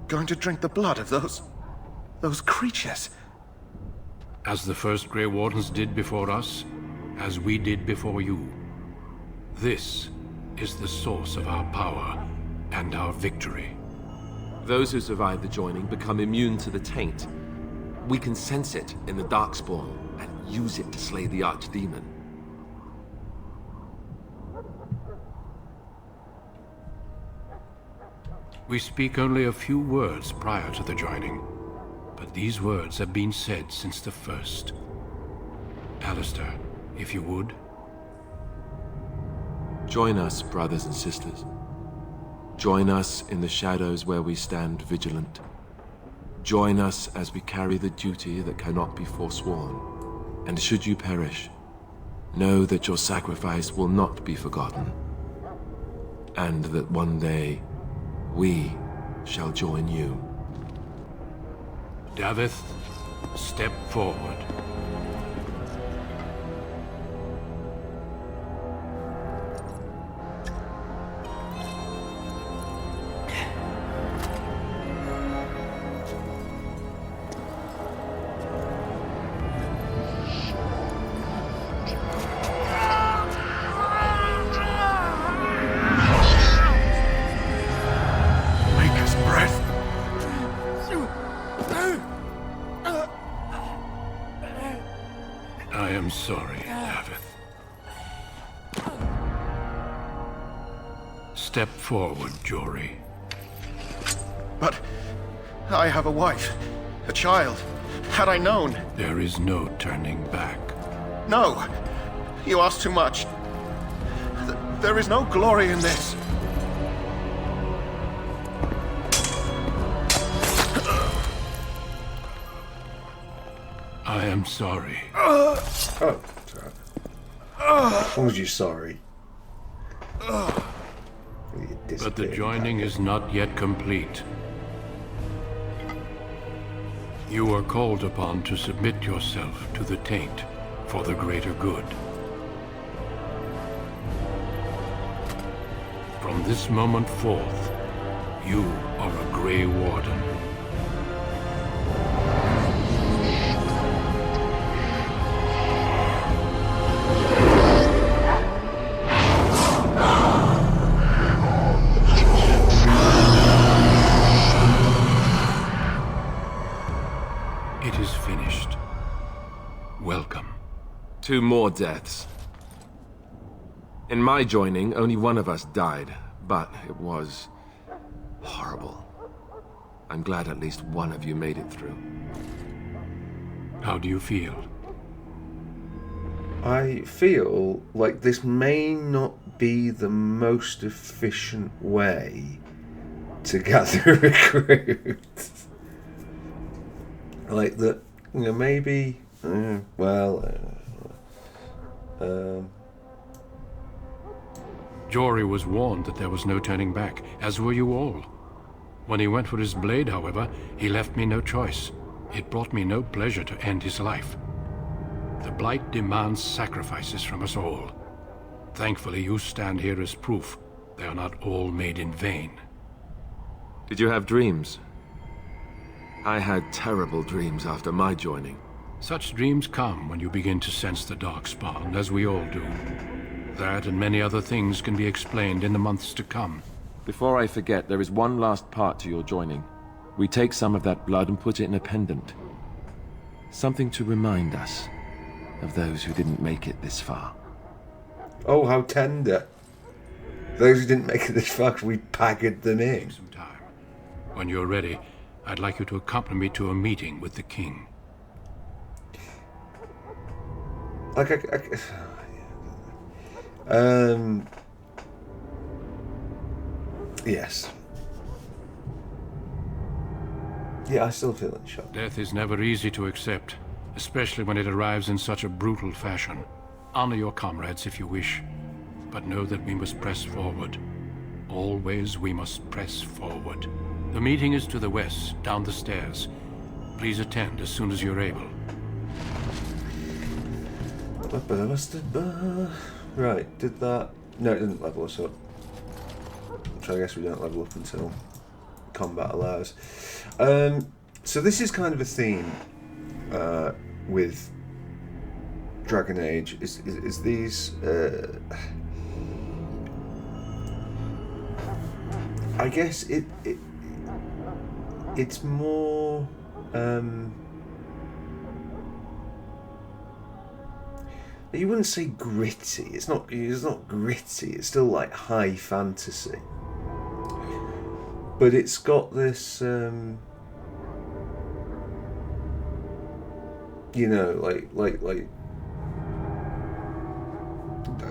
going to drink the blood of those creatures. As the first Grey Wardens did before us, as we did before you. This is the source of our power and our victory. Those who survive the joining become immune to the taint. We can sense it in the Darkspawn and use it to slay the Archdemon. We speak only a few words prior to the joining, but these words have been said since the first. Alistair, if you would. Join us, brothers and sisters. Join us in the shadows where we stand vigilant. Join us as we carry the duty that cannot be forsworn. And should you perish, know that your sacrifice will not be forgotten. And that one day, we shall join you. Davith, step forward. I am sorry, Davith. Step forward, Jory. But I have a wife, a child. Had I known... There is no turning back. No! You ask too much. There is no glory in this. I am sorry. Oh, sorry. As long as you're sorry. But the joining is not yet complete. You are called upon to submit yourself to the taint for the greater good. From this moment forth, you are a Grey Warden. It is finished. Welcome. 2 more deaths. In my joining, only one of us died, but it was horrible. I'm glad at least one of you made it through. How do you feel? I feel like this may not be the most efficient way to gather recruits. Like that, you know, maybe, Jory was warned that there was no turning back, as were you all. When he went for his blade, however, he left me no choice. It brought me no pleasure to end his life. The Blight demands sacrifices from us all. Thankfully, you stand here as proof they are not all made in vain. Did you have dreams? I had terrible dreams after my joining. Such dreams come when you begin to sense the Darkspawn, as we all do. That and many other things can be explained in the months to come. Before I forget, there is one last part to your joining. We take some of that blood and put it in a pendant. Something to remind us of those who didn't make it this far. Oh, how tender. Those who didn't make it this far, we packaged them in. Some time. When you're ready, I'd like you to accompany me to a meeting with the king. Like, yes. Yeah, I still feel in shock. Death is never easy to accept, especially when it arrives in such a brutal fashion. Honor your comrades if you wish, but know that we must press forward. Always we must press forward. The meeting is to the west, down the stairs. Please attend as soon as you're able. Right, did that... No, it didn't level us up. So I guess we don't level up until combat allows. So this is kind of a theme with Dragon Age, is these... I guess it's more... you wouldn't say gritty. It's not gritty. It's still like high fantasy, but it's got this, you know, like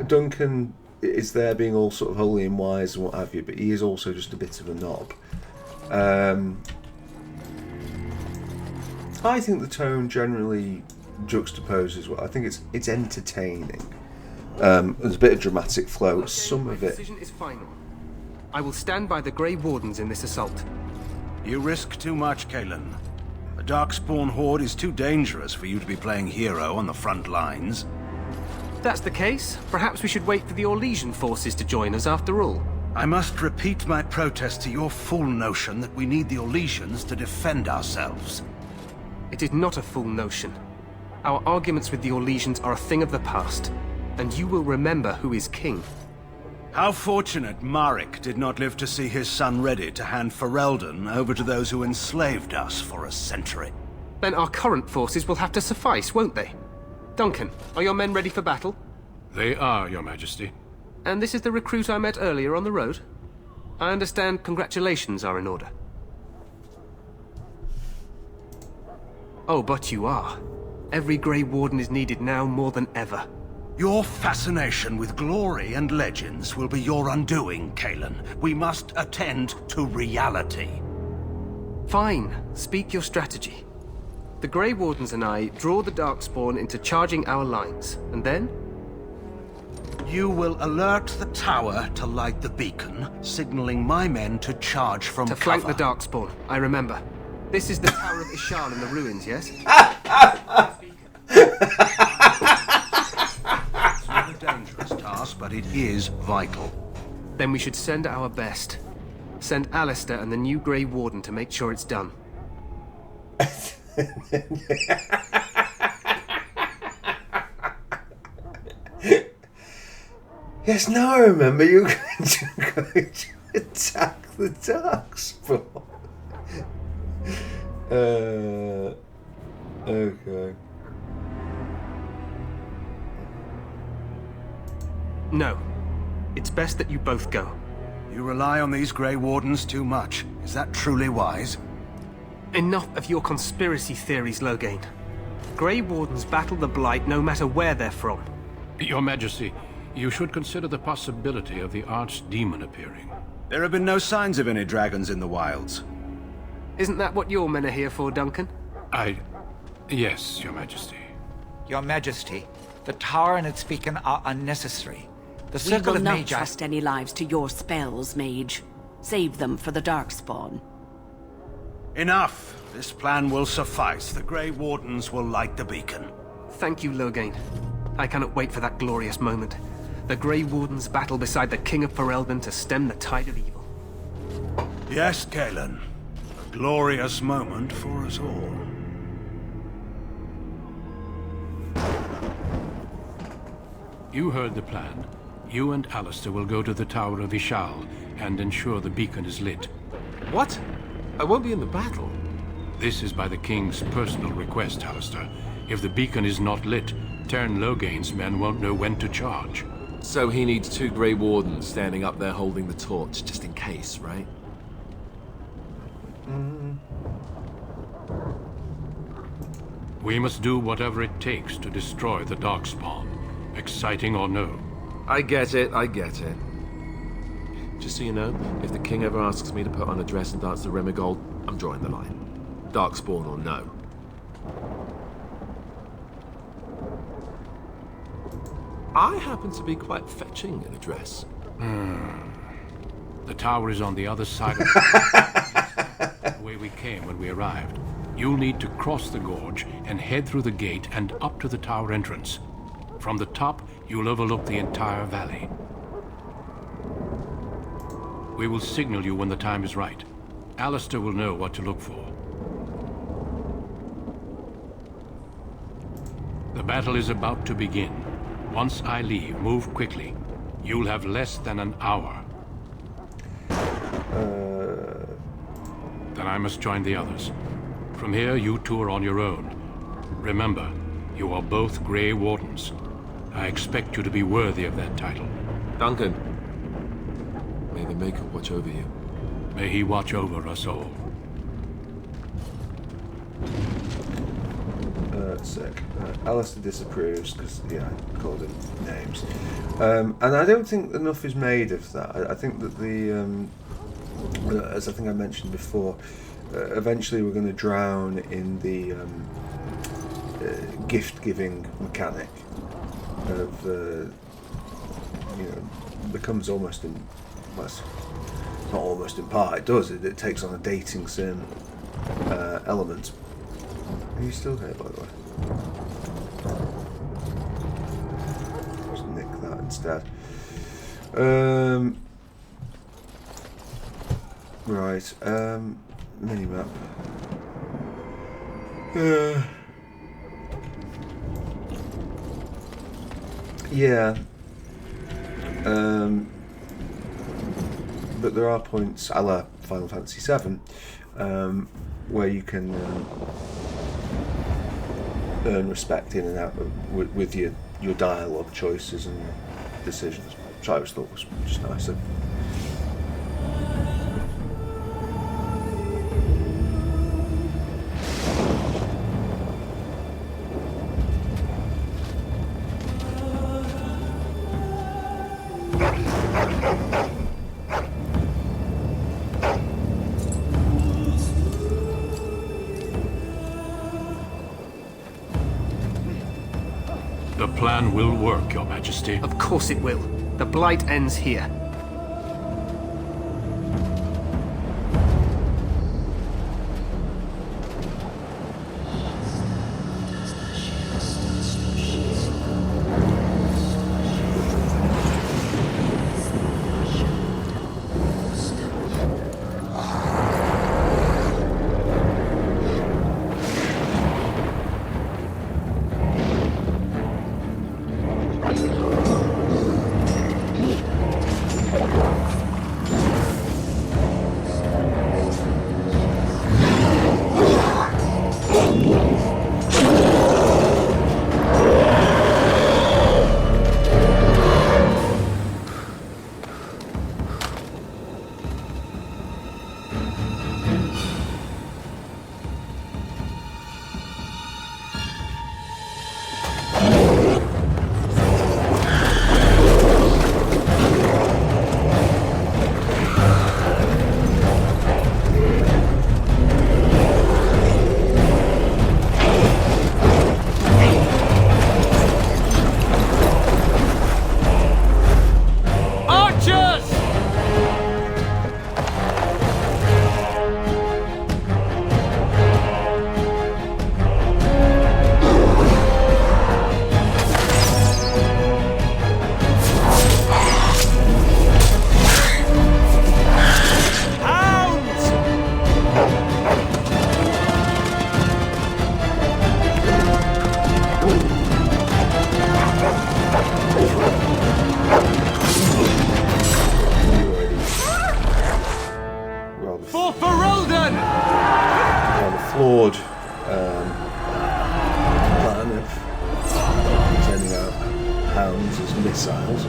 Duncan is there being all sort of holy and wise and what have you, but he is also just a bit of a knob. I think the tone generally juxtaposes well. I think it's entertaining. There's a bit of dramatic flow. Some of it. Decision is final. I will stand by the Grey Wardens in this assault. You risk too much, Kalen. The Darkspawn horde is too dangerous for you to be playing hero on the front lines. If that's the case, perhaps we should wait for the Orlesian forces to join us after all. I must repeat my protest to your fool notion that we need the Orlesians to defend ourselves. It is not a fool notion. Our arguments with the Orlesians are a thing of the past, and you will remember who is king. How fortunate Marek did not live to see his son ready to hand Ferelden over to those who enslaved us for a century. Then our current forces will have to suffice, won't they? Duncan, are your men ready for battle? They are, Your Majesty. And this is the recruit I met earlier on the road? I understand congratulations are in order. Oh, but you are. Every Grey Warden is needed now more than ever. Your fascination with glory and legends will be your undoing, Kalen. We must attend to reality. Fine. Speak your strategy. The Grey Wardens and I draw the Darkspawn into charging our lines, and then? You will alert the tower to light the beacon, signaling my men to charge from cover. To flank the Darkspawn, I remember. This is the Tower of Ishan in the ruins, yes? It's not a dangerous task, but it is vital. Then we should send our best. Send Alistair and the new Grey Warden to make sure it's done. Yes, now I remember you were going to attack the Darkspawn. Okay. No. It's best that you both go. You rely on these Grey Wardens too much. Is that truly wise? Enough of your conspiracy theories, Loghain. Grey Wardens battle the Blight no matter where they're from. Your Majesty, you should consider the possibility of the Archdemon appearing. There have been no signs of any dragons in the wilds. Isn't that what your men are here for, Duncan? Yes, Your Majesty. Your Majesty, the tower and its beacon are unnecessary. The We circle will of not Magi... trust any lives to your spells, mage. Save them for the Darkspawn. Enough! This plan will suffice. The Grey Wardens will light the beacon. Thank you, Loghain. I cannot wait for that glorious moment. The Grey Wardens battle beside the King of Ferelden to stem the tide of evil. Yes, Galen. A glorious moment for us all. You heard the plan. You and Alistair will go to the Tower of Ishal and ensure the beacon is lit. What? I won't be in the battle. This is by the King's personal request, Alistair. If the beacon is not lit, Tern Loghain's men won't know when to charge. So he needs 2 Grey Wardens standing up there holding the torch, just in case, right? We must do whatever it takes to destroy the Darkspawn, exciting or no. I get it, I get it. Just so you know, if the King ever asks me to put on a dress and dance the Remigold, I'm drawing the line. Darkspawn or no. I happen to be quite fetching in a dress. The tower is on the other side of the way we came when we arrived. You'll need to cross the gorge and head through the gate and up to the tower entrance. From the top, you'll overlook the entire valley. We will signal you when the time is right. Alistair will know what to look for. The battle is about to begin. Once I leave, move quickly. You'll have less than an hour. Then I must join the others. From here, you two are on your own. Remember, you are both Grey Wardens. I expect you to be worthy of that title. Duncan, may the Maker watch over you. May he watch over us all. Sick. Alistair disapproves because, yeah, I called him names. And I don't think enough is made of that. I think that the, as I think I mentioned before, eventually we're going to drown in the gift-giving mechanic of, becomes almost in, well, not almost in part, it does, it takes on a dating sim element. Are you still here, by the way? Just nick that instead. Right, minimap. Yeah. But there are points, a la Final Fantasy VII, where you can earn respect in and out with your dialogue choices and decisions, which I always thought was just nicer. The plan will work, Your Majesty. Of course it will. The Blight ends here. Horde plan of sending out hounds as missiles.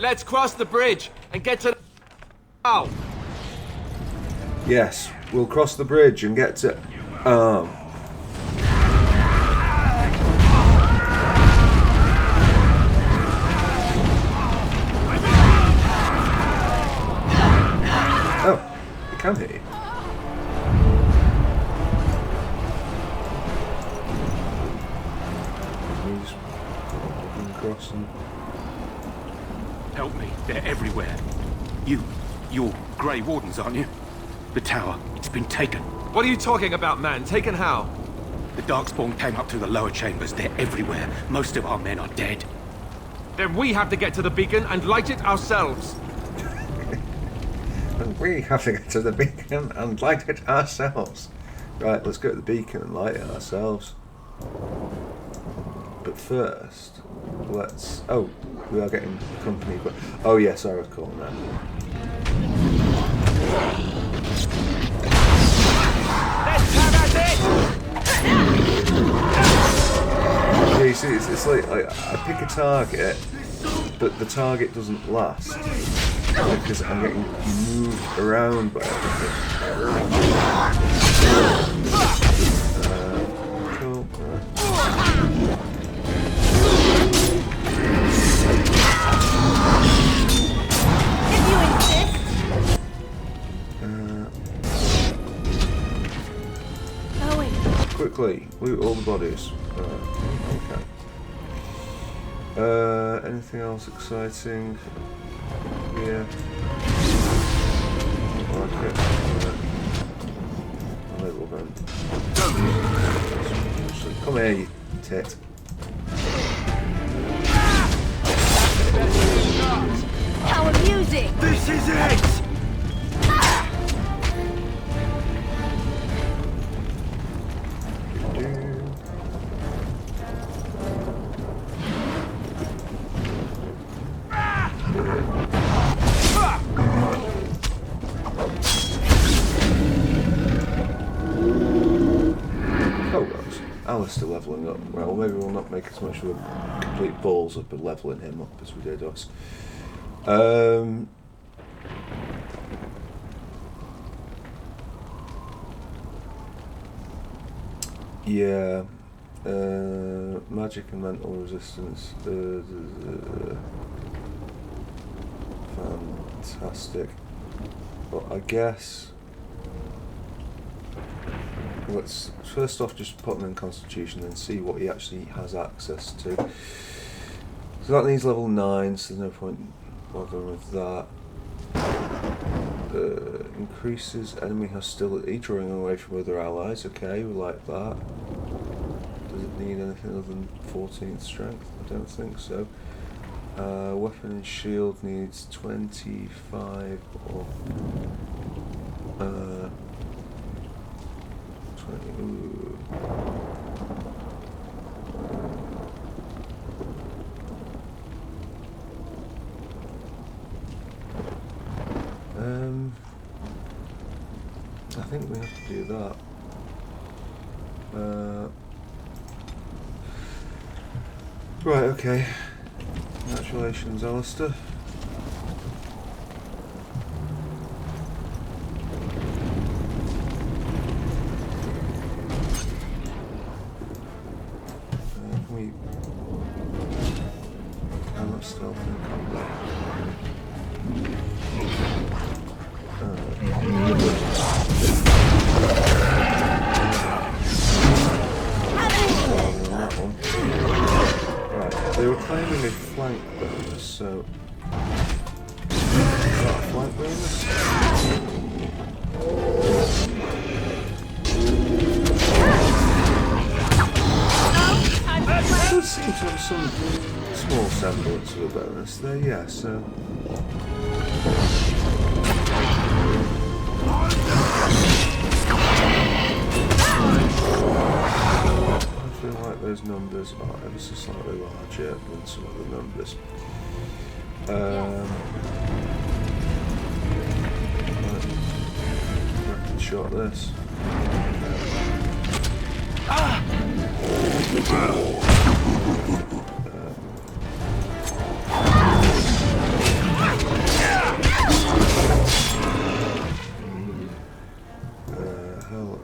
Let's cross the bridge and get to... Oh! Yes, we'll cross the bridge and get to... Oh, it can hit you. Crossing. Help me, they're everywhere. You're Grey Wardens, aren't you? The tower, it's been taken. What are you talking about, man? Taken how? The Darkspawn came up through the lower chambers. They're everywhere. Most of our men are dead. Then we have to get to the beacon and light it ourselves. And we have to get to the beacon and light it ourselves. Right, let's go to the beacon and light it ourselves. But first, let's... Oh, we are getting company. Oh yes, I recall now. Let's have at it! Yeah, you see, it's like I pick a target, but the target doesn't last because I'm getting moved around by everything. Cool. Quickly, loot all the bodies. Okay. Anything else exciting? Yeah. Okay. Maybe we'll go. Come here, you tit. How amusing! This is it! Alistair levelling up. Well, maybe we'll not make as much of a complete balls up of levelling him up as we did us. Yeah. Magic and mental resistance. Fantastic. But I guess let's first off just put him in Constitution and see what he actually has access to. So that needs level 9, so there's no point bothering with that. Increases enemy hostility, drawing away from other allies. Okay, we like that. Does it need anything other than 14th strength? I don't think so. Weapon and shield needs 25 or 20. Ooh. I think we have to do that. Right, okay. Congratulations, Alistair. They were claiming a flank bonus, so... Flank bonus? It does seem to have some small semblance of a bonus there, yeah, so... numbers are ever so slightly larger than some other numbers. I can short this.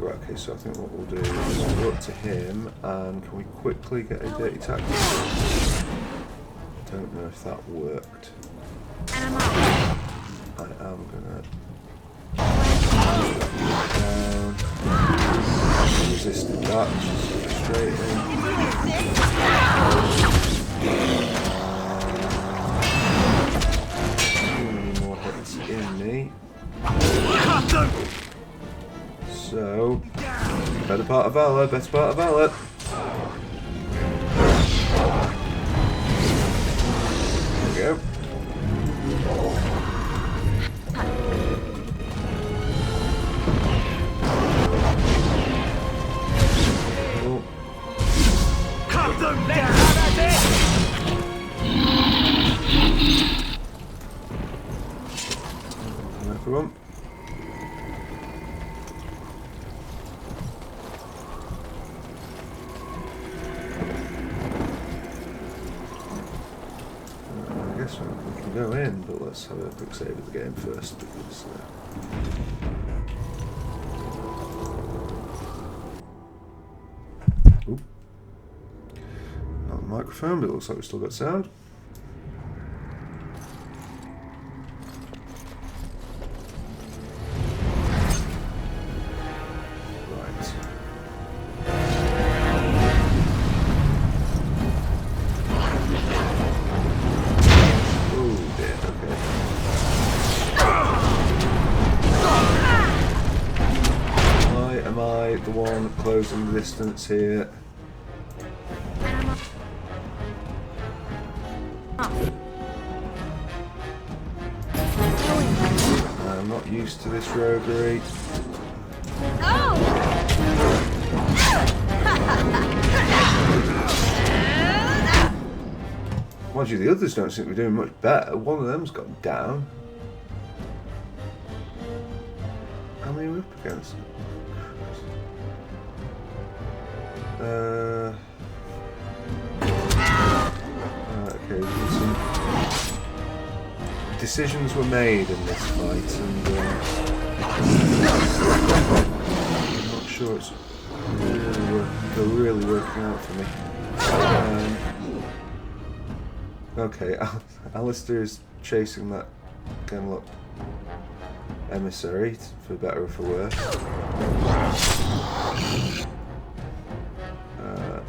Right, okay, so I think what we'll do is go up to him, and can we quickly get a dirty tactic? Don't know if that worked. I am gonna down. Resisted that, which is frustrating. Too many more hits in me. So, better part of valor, best part of valor. There we go. Cool. Cut them down! That's it! Everyone. We can go in, but let's have a quick save of the game first because not the microphone, but it looks like we've still got sound. Closing the distance here. I'm not used to this roguery. Mind you, the others don't seem to be doing much better. One of them's gone down. How many are we up against? Okay, some decisions were made in this fight, and I'm not sure it's really working out for me. Okay, Alistair is chasing that Genlock emissary, for better or for worse.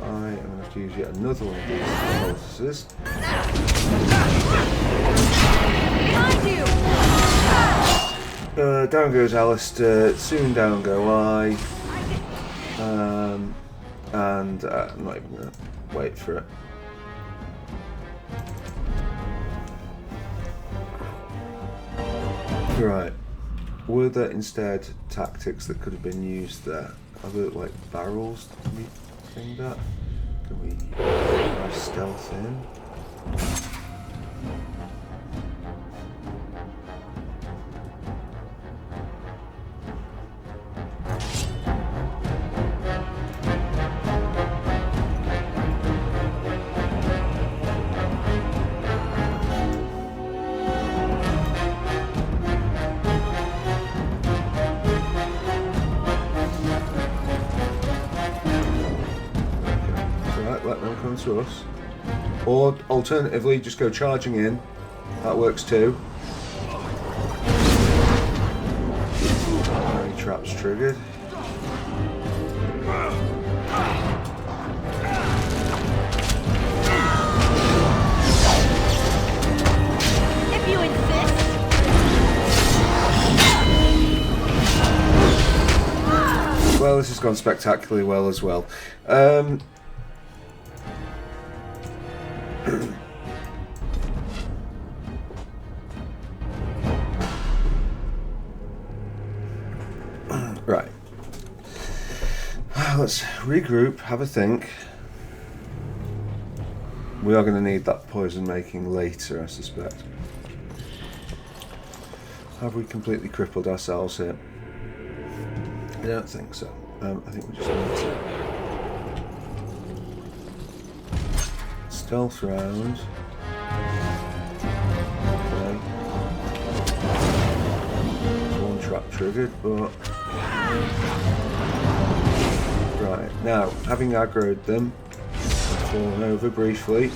I am going to have to use yet another one of these pulses. Down goes Alistair, soon down go I. And I'm not even going to wait for it. Right. Were there instead tactics that could have been used there? Are there like barrels that we think that? Can we stealth in? To us, or alternatively just go charging in. That works too. Any traps triggered. If you insist. Well, this has gone spectacularly well as well. Right. Let's regroup, have a think. We are going to need that poison making later, I suspect. Have we completely crippled ourselves here? I don't think so. I think we just need to stealth round. Okay. One trap triggered, but right now, having aggroed them, I've fallen over briefly.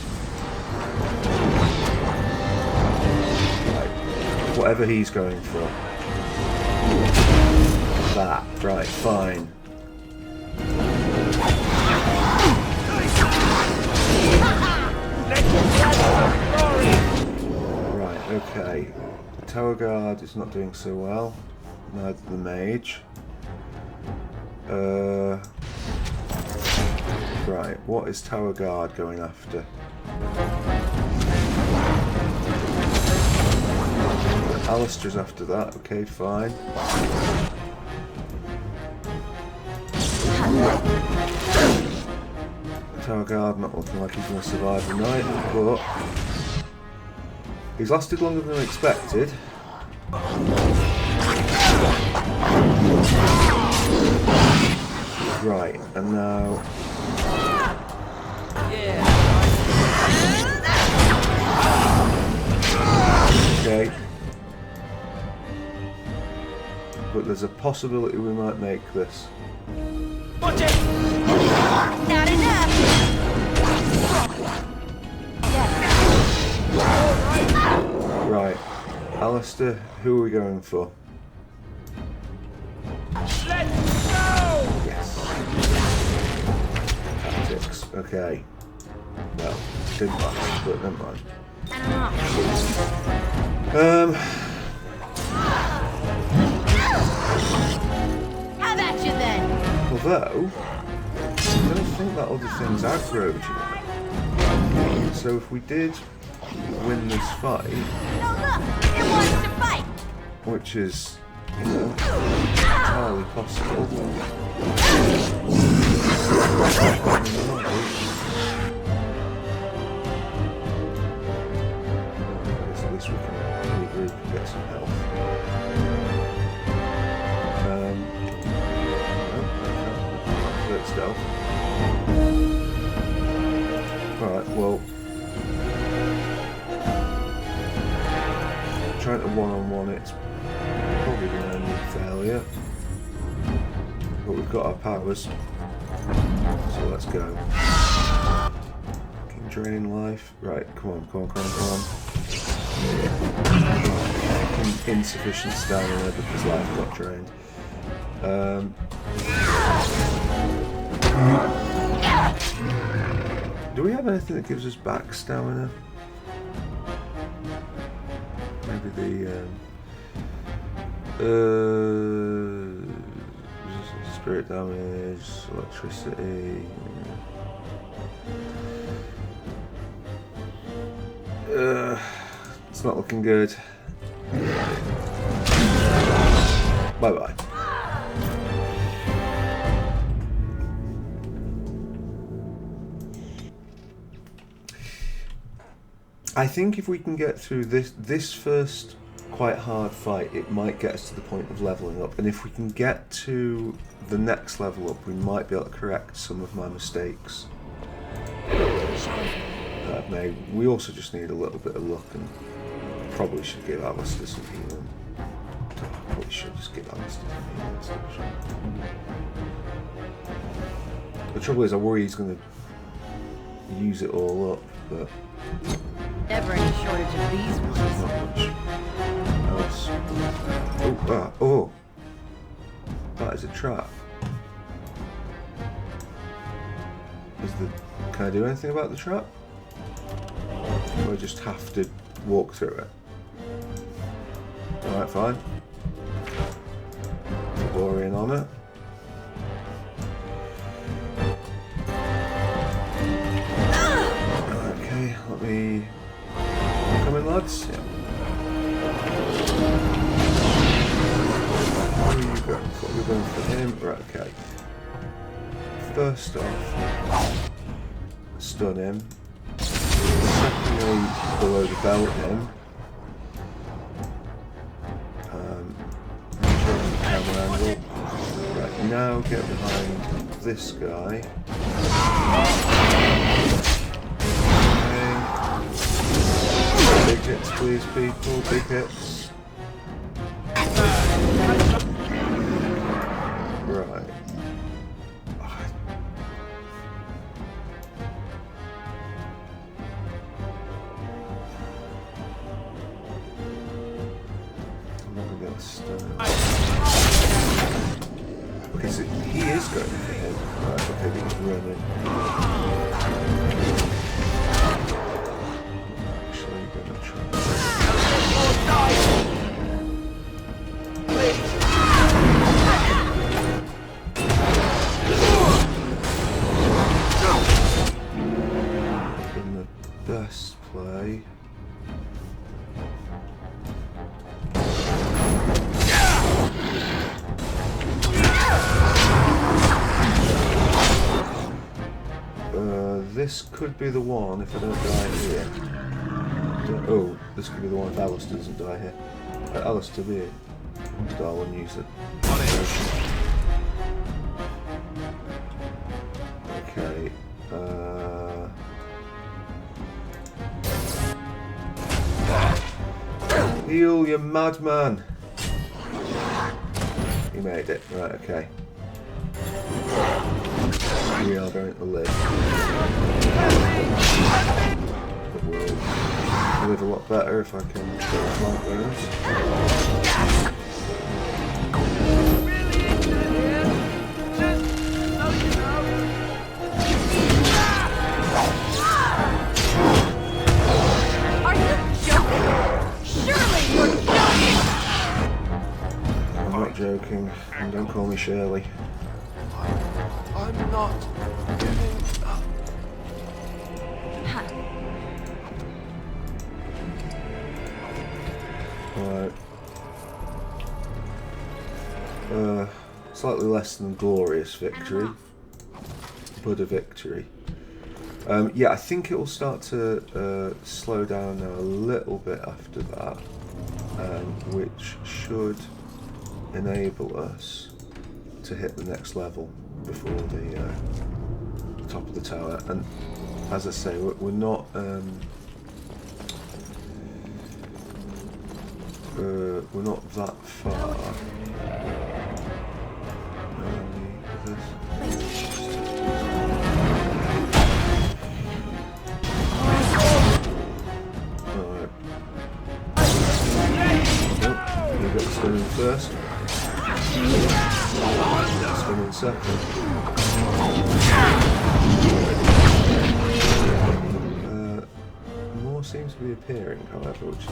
Whatever he's going for. That. Right, fine. Right, okay. The Tower Guard is not doing so well. Neither the Mage. Right, what is Tower Guard going after? Alistair's after that, okay, fine. Tower Guard not looking like he's going to survive the night, but he's lasted longer than expected. Right, and now... Okay. But there's a possibility we might make this. Watch it! Not enough! Right. Alistair, who are we going for? Let's go! Yes. Tactics. Okay. Well, didn't last, but never mind. Have at you then! Although, I don't think that other thing's aggroed, you know. So if we did win this fight... No, look! It wants to fight! Which is, you know, entirely possible. At least we can regroup and get some health. Stealth. Alright, well, trying to one-on-one it's probably going to end in failure, but we've got our powers, so let's go. Fucking drain life. Right, come on. Fucking insufficient stamina because life got drained. Do we have anything that gives us back stamina? Maybe the spirit damage, electricity. It's not looking good. Bye bye. I think if we can get through this first quite hard fight, it might get us to the point of leveling up, and if we can get to the next level up, we might be able to correct some of my mistakes that I've made. We also just need a little bit of luck, and probably should give Alistair some healing. Probably should just give Alistair some healing. The trouble is, I worry he's going to use it all up, but... Never any shortage of these ones. Oh, that is a trap. Can I do anything about the trap? Or I just have to walk through it? Alright, fine. Orion on it. Okay, let me... Come in, lads. Yeah. Where are you going for? You're going for him? Right, okay. First off, stun him. secondly below the belt him. Change the camera angle. Right, now get behind this guy. Okay. Big hits, please, people. Big hits. Right. I'm not gonna be able to stun. Okay, so he is going for him. Right, okay, but he's running. Actually, gonna try. In the best play. This could be the one if I don't die here. Oh, this could be the one if Alistair doesn't die here. Alistair, be it. Darwin, use it. Okay. Heal, you madman! He made it. Right, okay. We are going to live. But we'll live a lot better if I can get flank those. Are you joking? Surely you're joking! I'm not joking, and don't call me Shirley. I'm not giving up. Right. Slightly less than glorious victory, but a victory. Yeah, I think it will start to slow down now a little bit after that, which should enable us to hit the next level before the top of the tower. And as I say, we're not that far. Alright. Oh, you got the stun in first. Stun in second. More seems to be appearing, however, which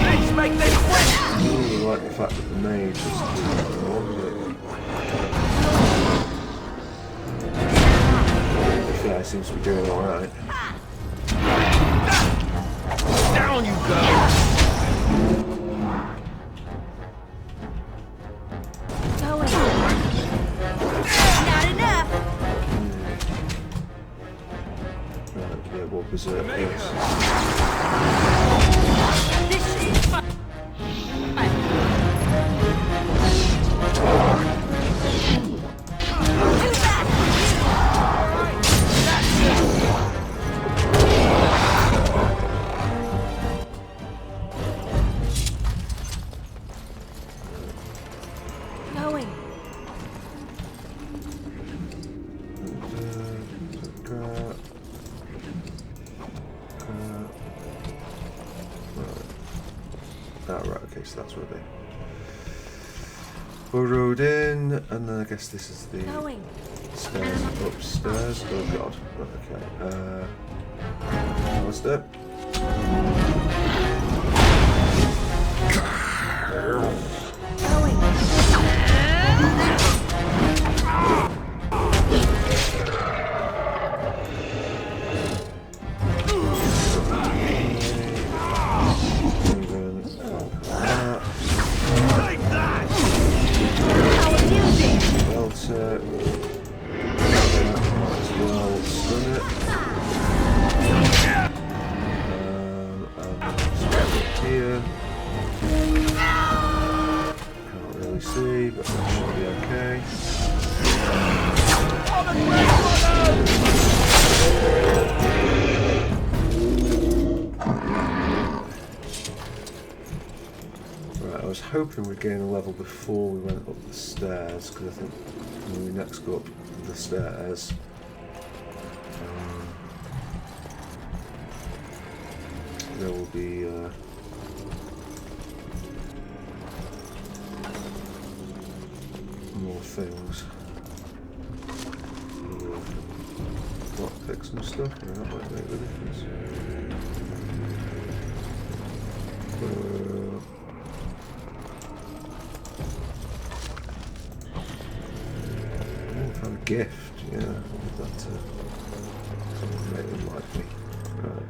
Let's make this quick! I really like the fact that the mage is this guy seems to be doing alright. Down you go! Yeah, we'll berserk this. So that's where they burrowed in, and then I guess this is the stairs upstairs. Oh god. Okay. Alistair. hoping we'd gain a level before we went up the stairs, because I think when we next go up the stairs, there will be more things. Lockpicks and stuff, yeah, that might make the difference. Found a gift, yeah, I'll give that to someone make them like me. Right.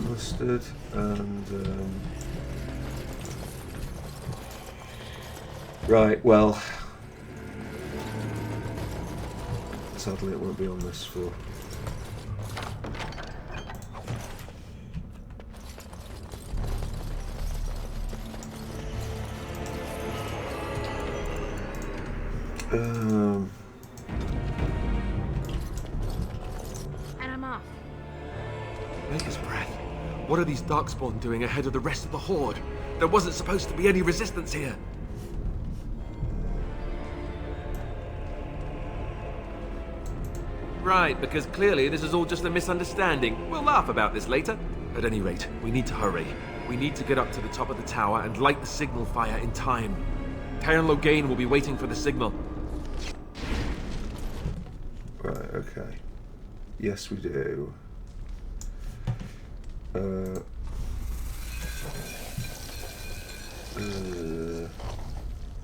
Mustard and right, well, sadly it won't be on this floor. And I'm off. Maker's breath. What are these Darkspawn doing ahead of the rest of the Horde? There wasn't supposed to be any resistance here. Right, because clearly this is all just a misunderstanding. We'll laugh about this later. At any rate, we need to hurry. We need to get up to the top of the tower and light the signal fire in time. Cairn Logain will be waiting for the signal. Right, okay. Yes, we do.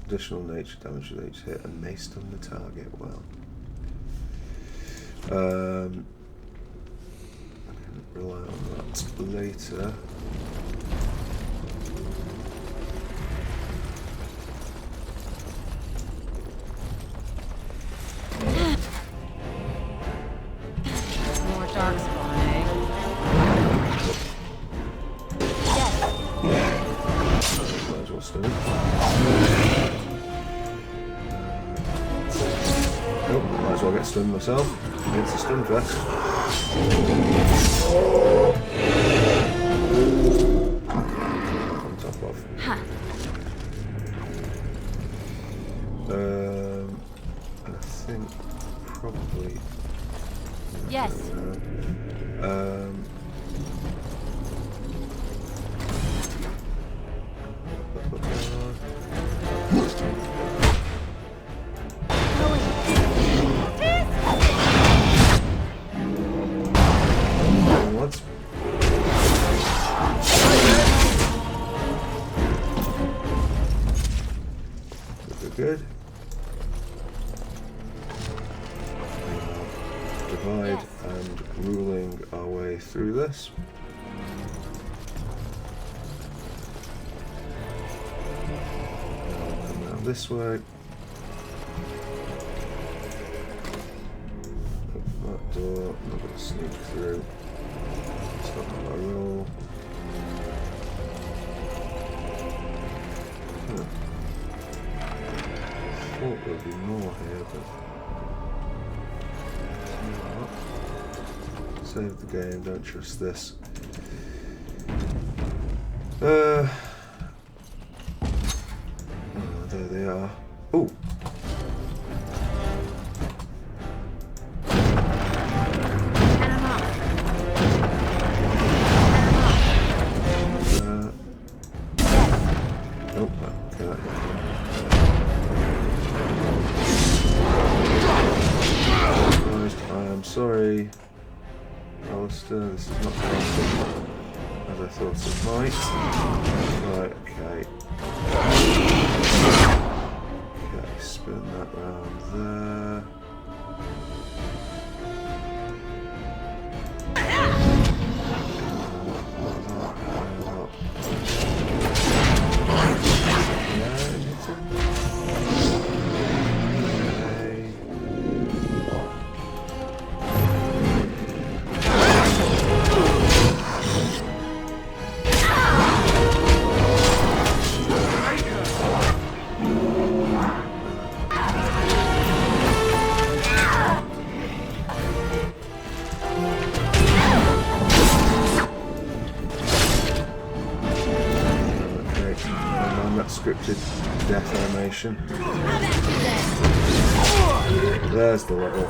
Additional nature damage with each hit and may stun the target. Well, I can rely on that later. More Darkspawn, eh? Might as well stun him. Oh, might as well get stunned myself against the stun vest. On top of. I think probably. Yes. What? Good. Divide and ruling our way through this. Come out this way. Open that door. I'm not going to sneak through. It's not how I roll. Thought there'd be more here, but save the game, don't trust this. Oh, there they are. Oh! Nope, okay, that hit me. I'm sorry, Alistair, this is not working as I thought it might. Right, okay. Okay, spin that round there. animation. There's the level.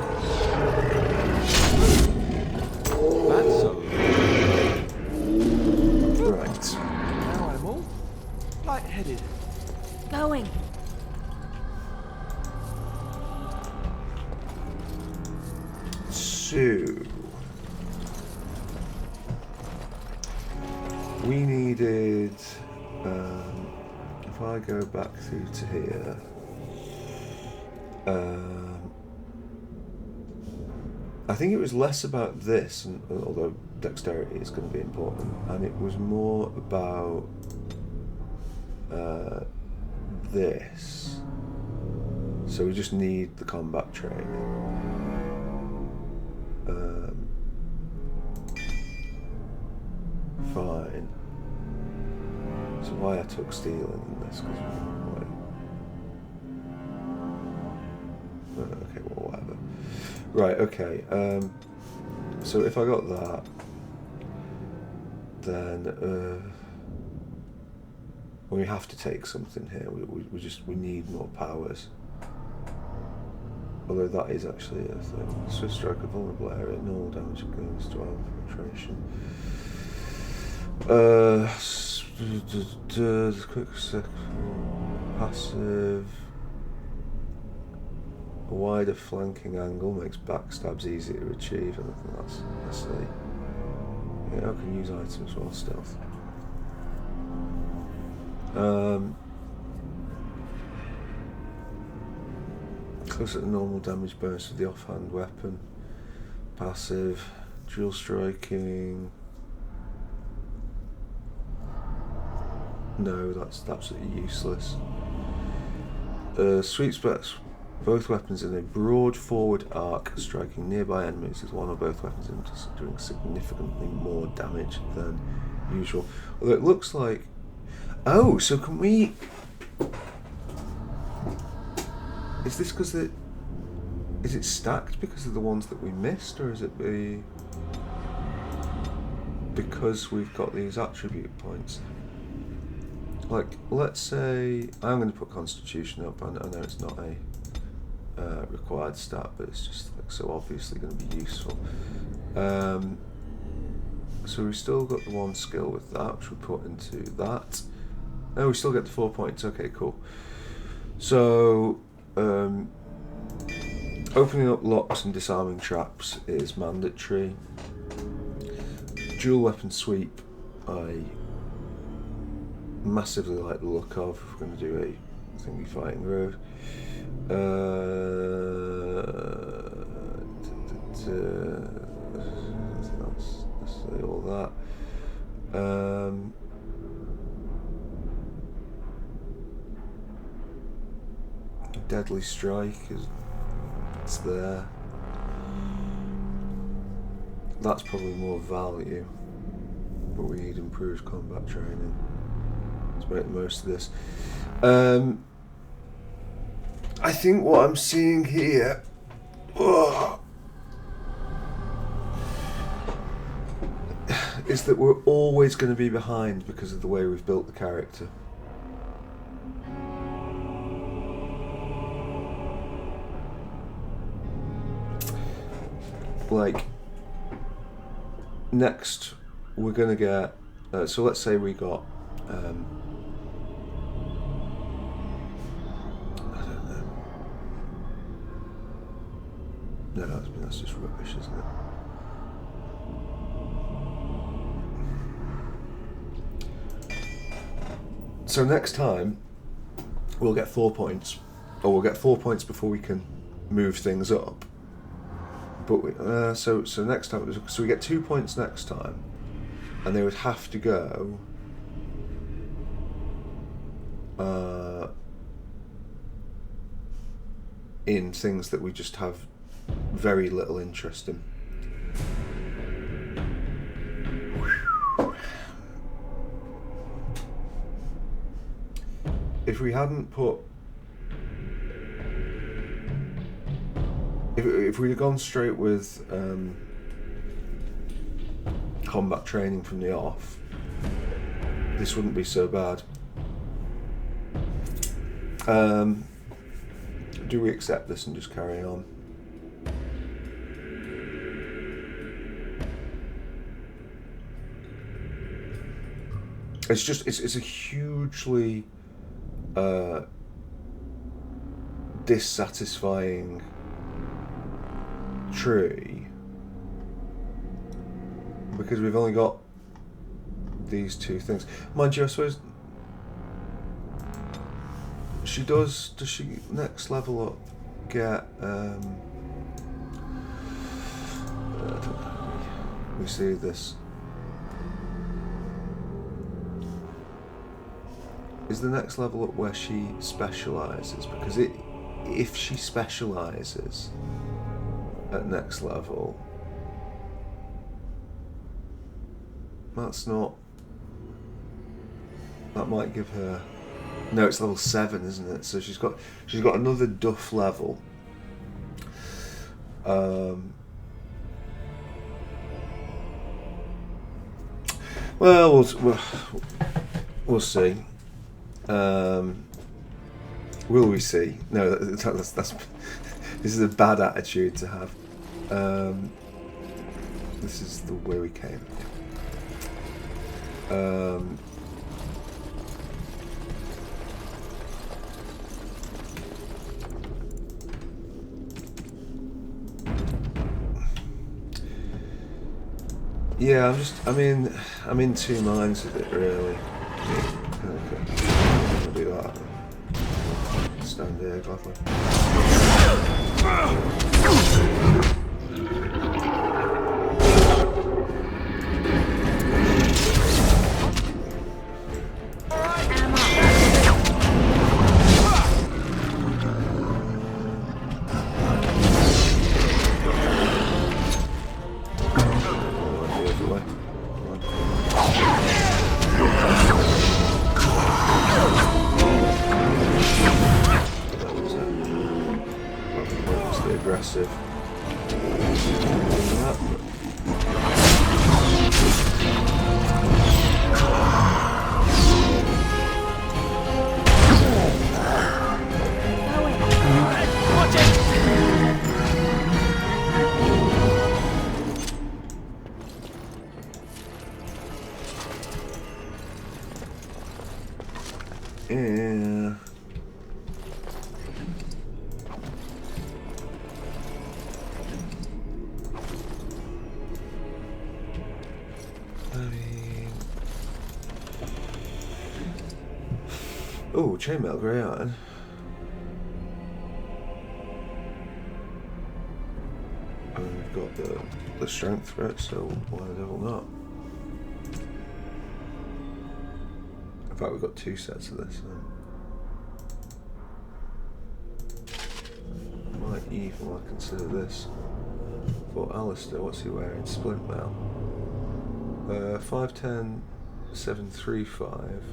That's a right. Now I'm all lightheaded. Going. So we needed. If I go back through to here. I think it was less about this, and, although dexterity is going to be important, and it was more about this. So we just need the combat training. Fine. So why I took stealing in this? Okay, well, whatever. Right, okay. So if I got that, then we have to take something here. We need more powers. Although that is actually a thing. Swift strike a vulnerable area, normal damage against 12 penetration. Quick passive. A wider flanking angle makes backstabs easy to achieve, and I think that's necessary. Yeah, I can use items while stealth. Closer to normal damage bonus with the offhand weapon. Passive. Dual striking. No, that's absolutely useless. Sweet spots. Both weapons in a broad forward arc, striking nearby enemies with one or both weapons doing significantly more damage than usual. Although it looks like... Oh, so can we... Is this because it... Is it stacked because of the ones that we missed, or is it because we've got these attribute points? Like, let's say... I'm going to put Constitution up. I know it's not a required stat, but it's just like so obviously going to be useful. So we've still got the one skill with that, which we put into that. Oh, we still get the 4 points. Okay, cool. So, opening up locks and disarming traps is mandatory. Dual weapon sweep, I massively like the look of. If we're going to do a thingy fighting road. That's necessarily all that. Deadly strike it's there. That's probably more value, but we need improved combat training. Let's make the most of this. I think what I'm seeing here is that we're always going to be behind because of the way we've built the character. Like, next we're going to get, so let's say we got, I don't know. No, that's just rubbish, isn't it? So next time we'll get 4 points, or we'll get 4 points before we can move things up. But we, so next time, so we get 2 points next time, and they would have to go in things that we just have very little interest in. If we hadn't put... If we'd have gone straight with combat training from the off, this wouldn't be so bad. Do we accept this and just carry on? It's just, it's a hugely dissatisfying tree because we've only got these two things. Mind you, I suppose she does she next level up get we see this. Is the next level up where she specialises? Because if she specialises at next level, that's not. That might give her. No, it's level 7, isn't it? So she's got another duff level. Well, we'll see. Will we see? No, that's this is a bad attitude to have. This is the way we came. Yeah, I'm in two minds with it really. Okay. I'll do that. Stand here gladly. Aggressive. Yeah. Oh, chainmail grey iron. And we've got the strength for it, so why the devil not? In fact, we've got 2 sets of this. I might even consider this for Alistair. What's he wearing? Splint mail. 510 735.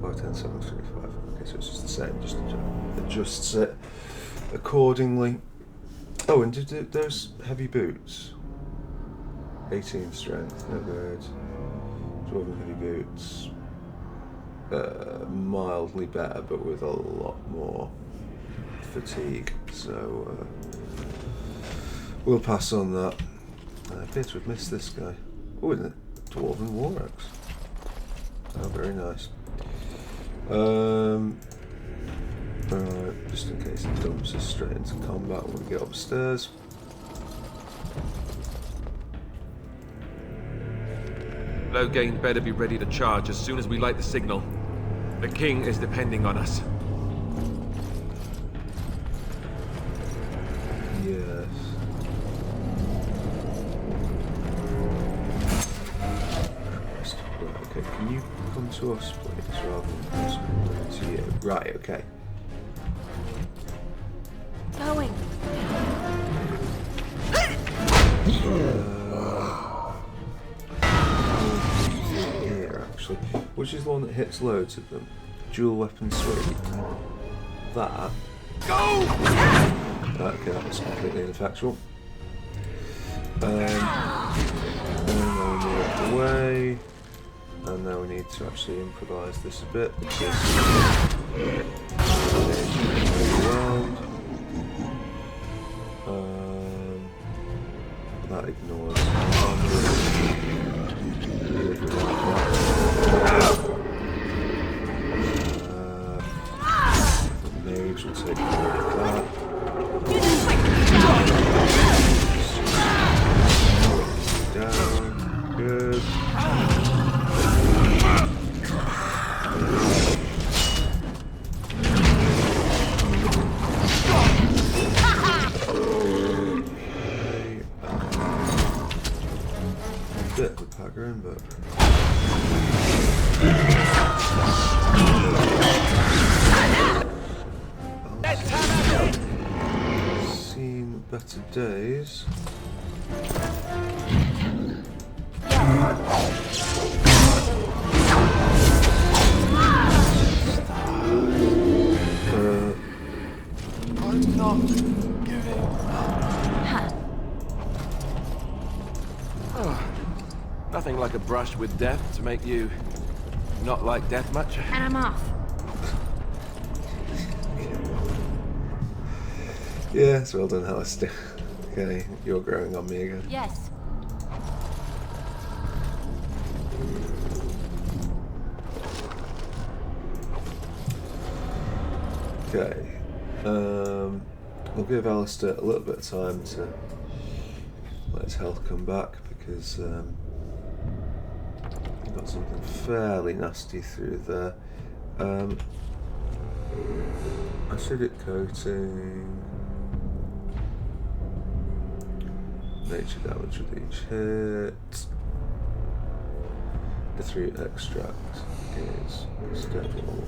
510 735. Okay, so it's just the same. Just adjusts it accordingly. Oh, and did those heavy boots? 18 strength, no good. 12 heavy boots. Mildly better, but with a lot more fatigue. So we'll pass on that. I appear to have missed this guy. Oh, isn't it? Dwarven War Axe. Oh, very nice. Alright, just in case it dumps us straight into combat when we get upstairs. Loghain better be ready to charge as soon as we light the signal. The king is depending on us. Yes. Right, okay, can you come to us, please, rather than us coming to you? Right, okay. Going. Here, actually. Which is the one that hits loads of them? Dual weapon suite. That. Go! Okay, that was completely ineffectual. And now we move out the way. And now we need to actually improvise this a bit because That ignores. The knaves will take care of that. Down. Good. Bit of a pattern, but seen better days. I'm not giving Nothing like a brush with death to make you not like death much. And I'm off. Yes, well done, Alistair. Okay, you're growing on me again. Yes. Okay. We'll give Alistair a little bit of time to let his health come back because he got something fairly nasty through there. Acidic coating. Nature damage with each hit. The 3 extract is stable.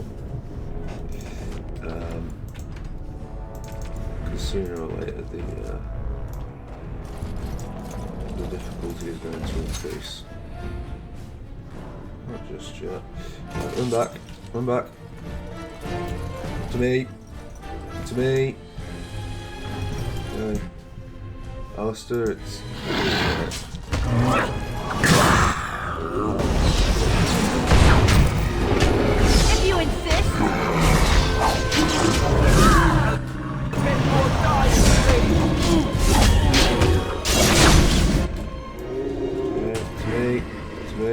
Because sooner or later the difficulty is going to increase. Not just yet. Right, run back. Run back. To me. To me. Okay. Alistair, it's... If you insist. To me.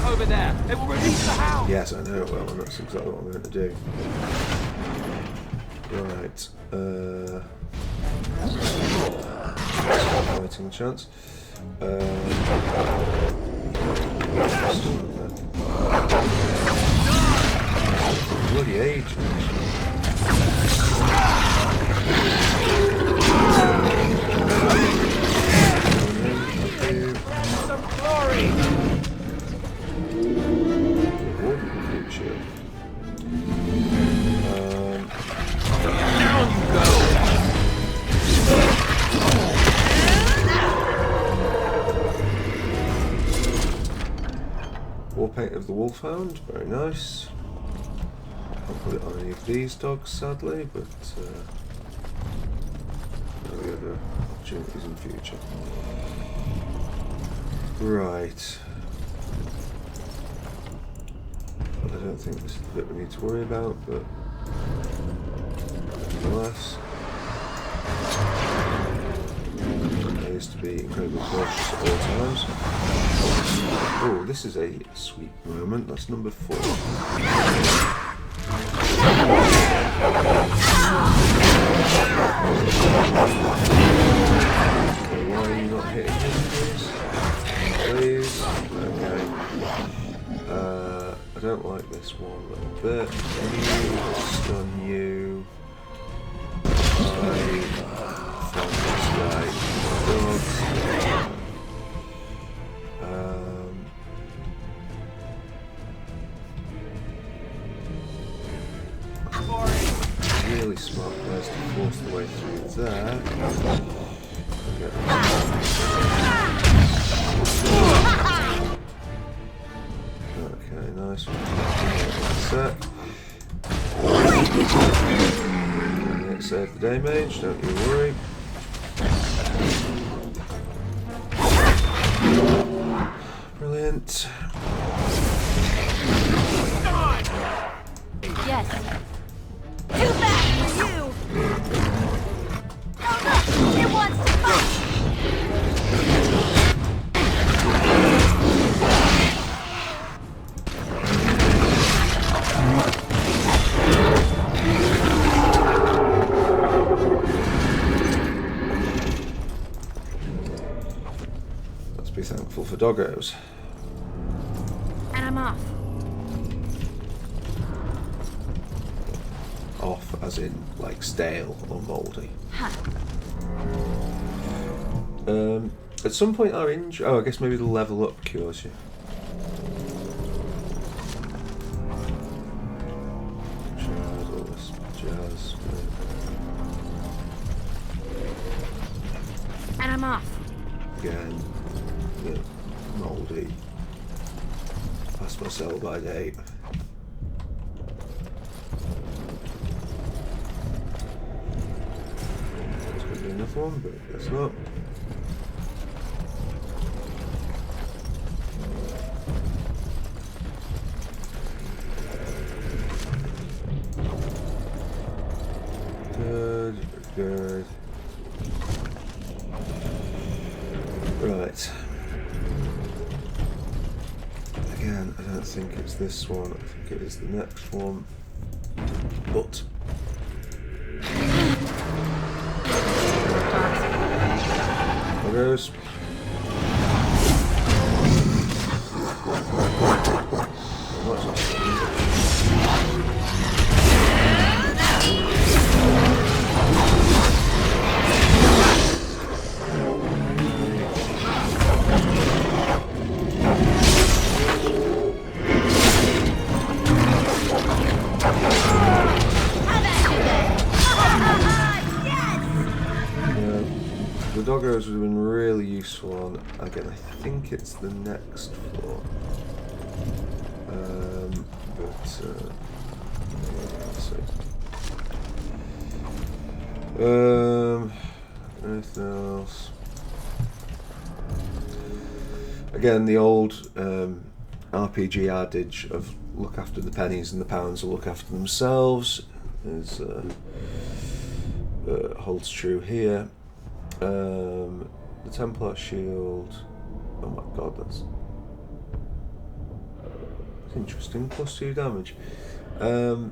over there. It will release the hound. Yes, I know it will, and that's exactly what I'm going to do. Right. Fighting chance. Bloody age. Some glory. Down you go. War paint of the Wolfhound, very nice. Can't put it on any of these dogs, sadly, but there'll be other opportunities in future. Right. I don't think this is the bit we need to worry about, but nonetheless, there is to be incredibly cautious at all times. Oh, this is a sweet moment. That's number 4. Okay, why are you not hitting him, please? Okay. I don't like this one a little bit. Stun you. From this guy. Really smart players to force the way through there. Get Okay, nice. Set. Save the day, mage, don't you worry. Brilliant. Yes. Too bad for you! Oh no! It wants to fight! Let's be thankful for doggos. And I'm off. Off as in like stale or mouldy. Huh. At some point our injury... Oh, I guess maybe the level up cures you. Jazz, all this jazz. And I'm off. Again, yeah, mouldy. Past my sell by date. It's going to be enough one, but I guess not. Good, good. Right. Again, I don't think it's this one. I think it is the next one. But there goes. The doggos would have been really useful on, again, I think it's the next floor. Let's see. Anything else? Again, the old RPG adage of look after the pennies and the pounds will look after themselves is holds true here. The Templar shield. Oh my god, that's interesting. +2 damage. Well,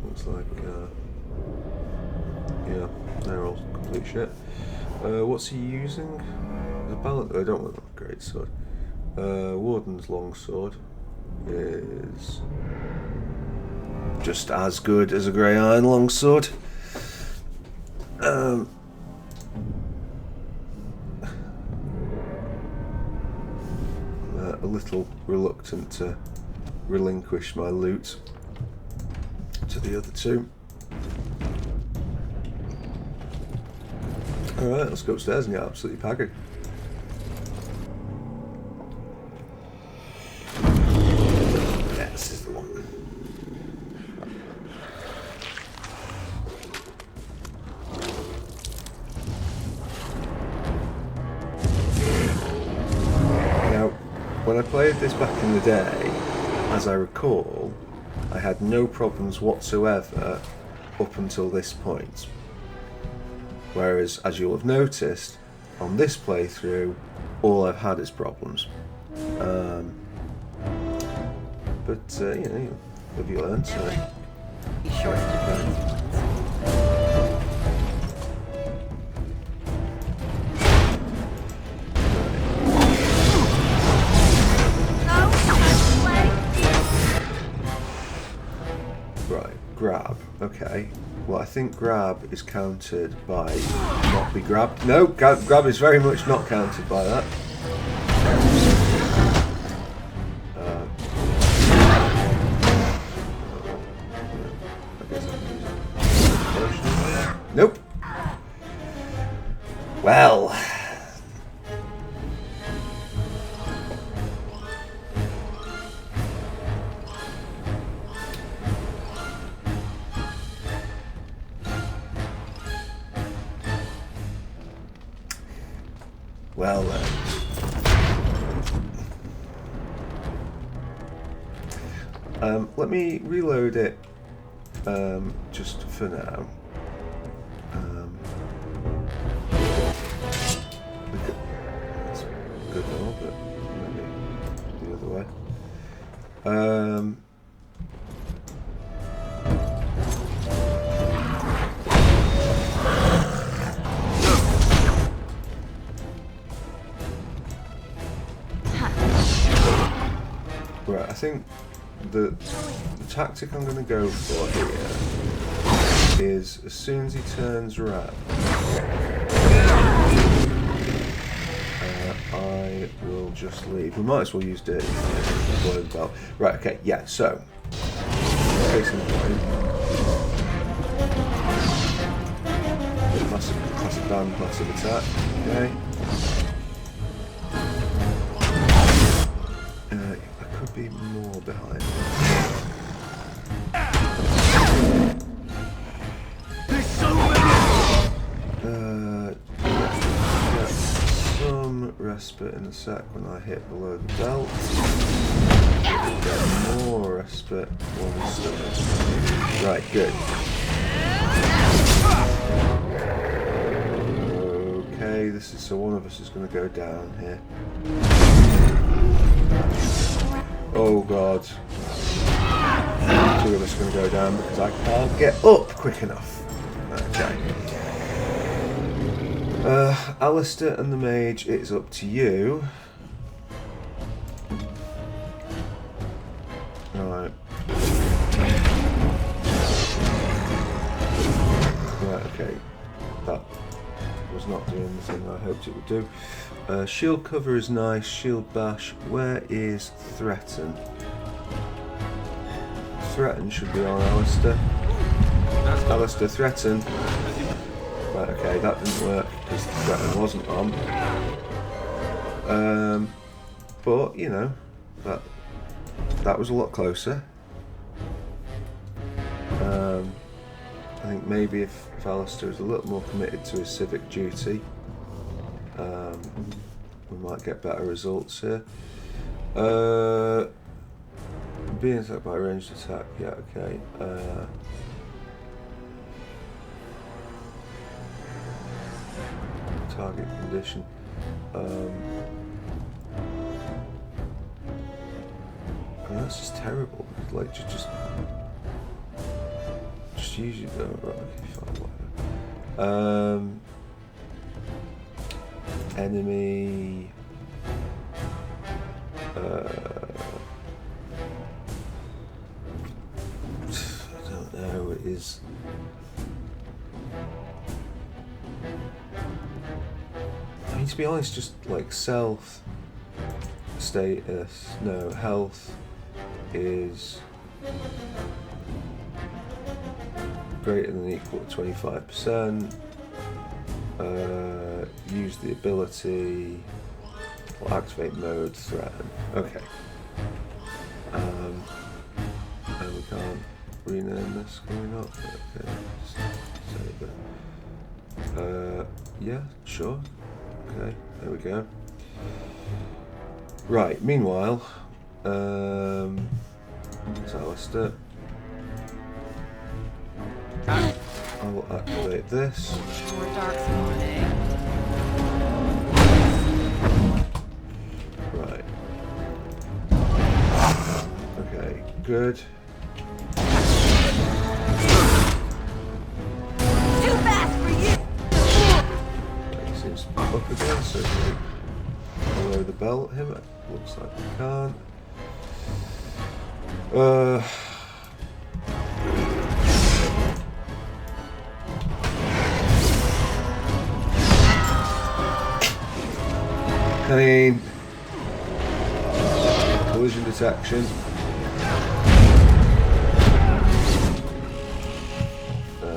looks like yeah, they're all complete shit. What's he using? The balance. I don't want a great sword. Warden's longsword is just as good as a grey iron longsword. A little reluctant to relinquish my loot to the other two. Alright, let's go upstairs and get absolutely paggered. Yeah, this is the one. Now, when I played this back in the day, as I recall, I had no problems whatsoever up until this point. Whereas, as you'll have noticed, on this playthrough, all I've had is problems. But, you know, have you learned, so... Be sure to Right, grab. Okay. Well, I think grab is countered by not be grabbed. No, grab is very much not countered by that. Nope. Well. Well then. Let me reload it just for now. That's good and all, but maybe the other way. Right, I think the tactic I'm going to go for here is as soon as he turns around, I will just leave. We might as well use dirty to blow the belt. Right, okay, yeah, so facing the point. Classic band, classic attack, okay. Could be more behind. Get some respite in a sec when I hit below the belt. Get more respite when we start. Right, good. Okay, this is so one of us is going to go down here. Oh god. Two of us are going to go down because I can't get up quick enough. Okay. Alistair and the mage, it's up to you. Right. Right, okay. That was not doing the thing I hoped it would do. Shield cover is nice, shield bash. Where is threaten? Threaten should be on Alistair. Alistair, threaten. Right, okay, that didn't work because threaten wasn't on. But, you know, that was a lot closer. I think maybe if Alistair is a little more committed to his civic duty, we might get better results here. Being attacked by ranged attack, yeah, okay. Target condition. I mean, that's just terrible. Like, just use it though. Right, okay, fine, whatever. Enemy. I don't know. It is. I mean, to be honest, just like self status. No, health is greater than or equal to 25%. Use the ability or activate mode threaten. Okay. And we can't rename this, can we not? Okay, just save it. Yeah, sure. Okay, there we go. Right, meanwhile, it's Alistair. I will activate this. More dark spawning. Right. Okay, good. Too fast for you. He seems to be up again, so if we below the belt him, it looks like we can't. I mean, collision detection.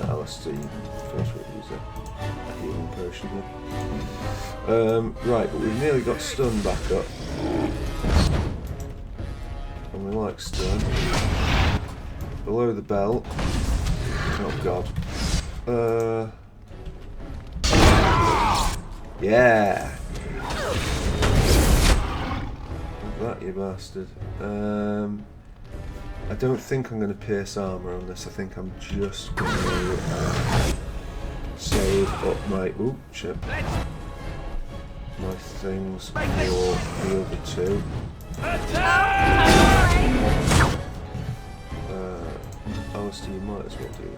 Alistair, first rate user, a healing emotionally. Right, but we've nearly got stun back up. And we like stun. Below the belt. Oh god. Yeah! That, you bastard. I don't think I'm going to pierce armor on this. I think I'm just going to save up my my things for the other two. Alistair, you might as well do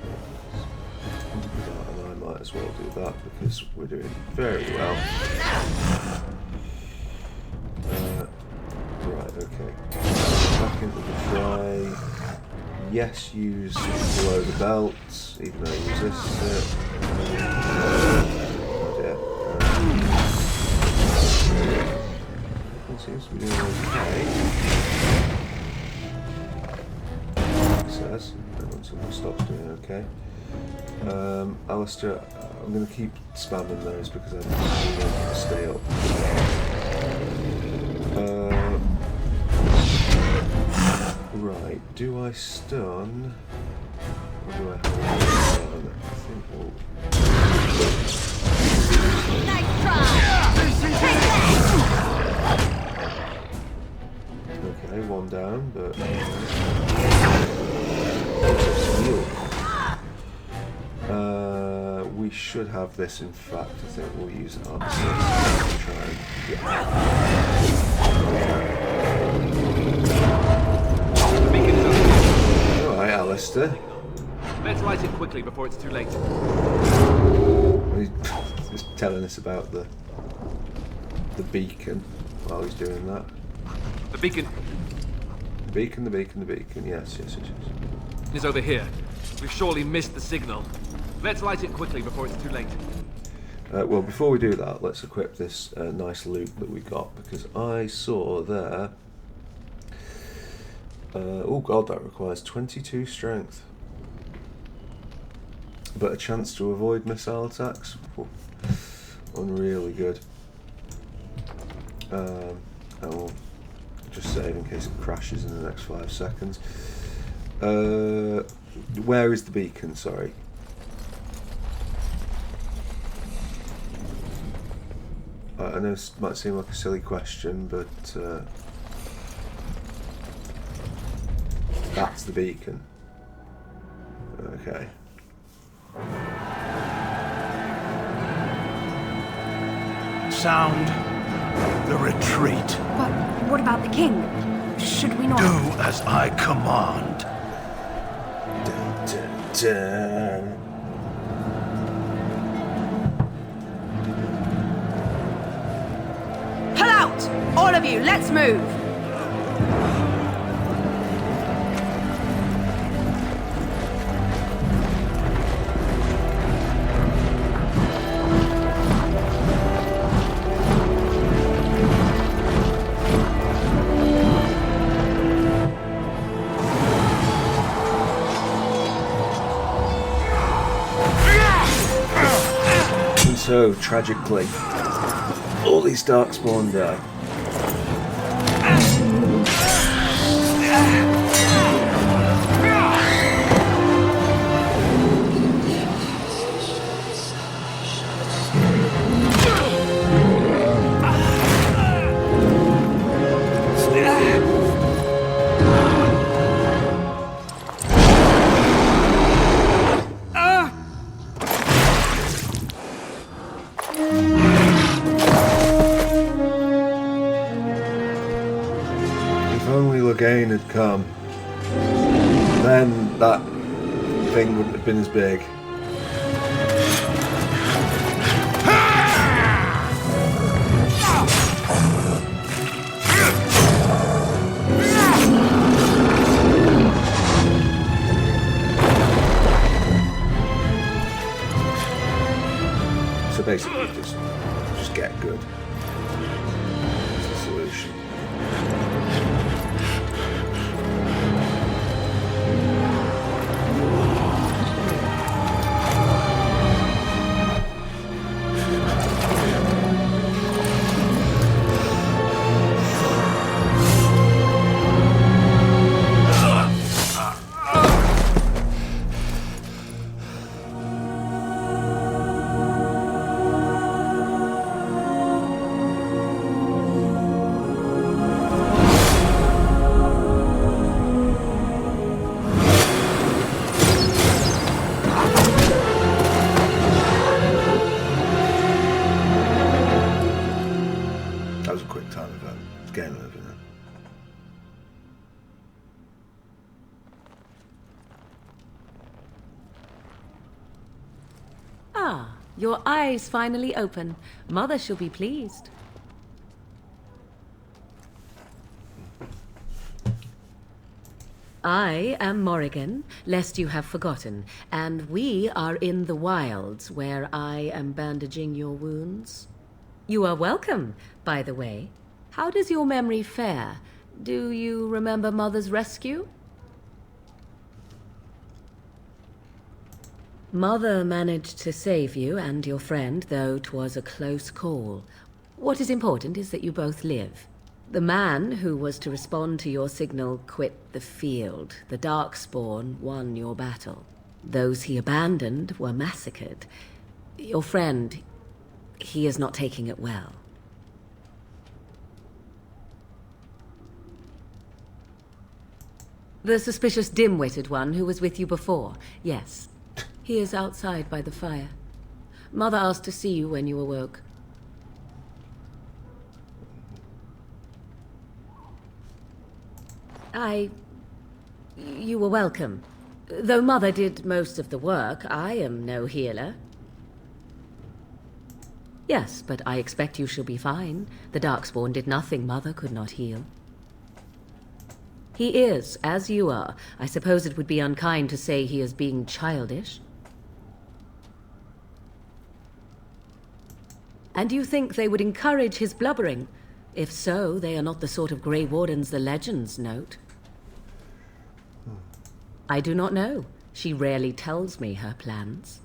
that, and I might as well do that because we're doing very well. Right, okay. Back into the fray. Yes, use below the belt, even though I resist it. It seems to be doing okay. It says, and until it stops doing okay. Alistair, I'm going to keep spamming those because I need to stay up. Right, do I stun? Or do I hold on? I think we'll... Nice try! Okay, one down, but... we should have this, in fact. I think we'll use an armor to try and get Alright, Alistair. Let's light it quickly before it's too late. He's just telling us about the beacon while he's doing that. The beacon. The beacon, yes. It's over here. We've surely missed the signal. Let's light it quickly before it's too late. Well, before we do that, let's equip this nice loot that we got, because I saw there... oh god, that requires 22 strength. But a chance to avoid missile attacks. Unreally good. I will just save in case it crashes in the next 5 seconds. Where is the beacon? Sorry. I know it might seem like a silly question, but that's the beacon. Okay. Sound the retreat. But what about the king? Should we not... Do as I command. Dun, dun, dun. Pull out! All of you, let's move! So, tragically, all these Darkspawn die. Gain had come, then that thing wouldn't have been as big. So basically, just get good. That's the solution. Your eyes finally open. Mother shall be pleased. I am Morrigan, lest you have forgotten, and we are in the wilds where I am bandaging your wounds. You are welcome, by the way. How does your memory fare? Do you remember Mother's rescue? Mother managed to save you and your friend, though 'twas a close call. What is important is that you both live. The man who was to respond to your signal quit the field. The Darkspawn won your battle. Those he abandoned were massacred. Your friend, he is not taking it well. The suspicious dim-witted one who was with you before, yes. He is outside by the fire. Mother asked to see you when you awoke. You were welcome. Though Mother did most of the work, I am no healer. Yes, but I expect you shall be fine. The Darkspawn did nothing Mother could not heal. He is, as you are. I suppose it would be unkind to say he is being childish. And you think they would encourage his blubbering? If so, they are not the sort of Grey Wardens the legends note. I do not know. She rarely tells me her plans.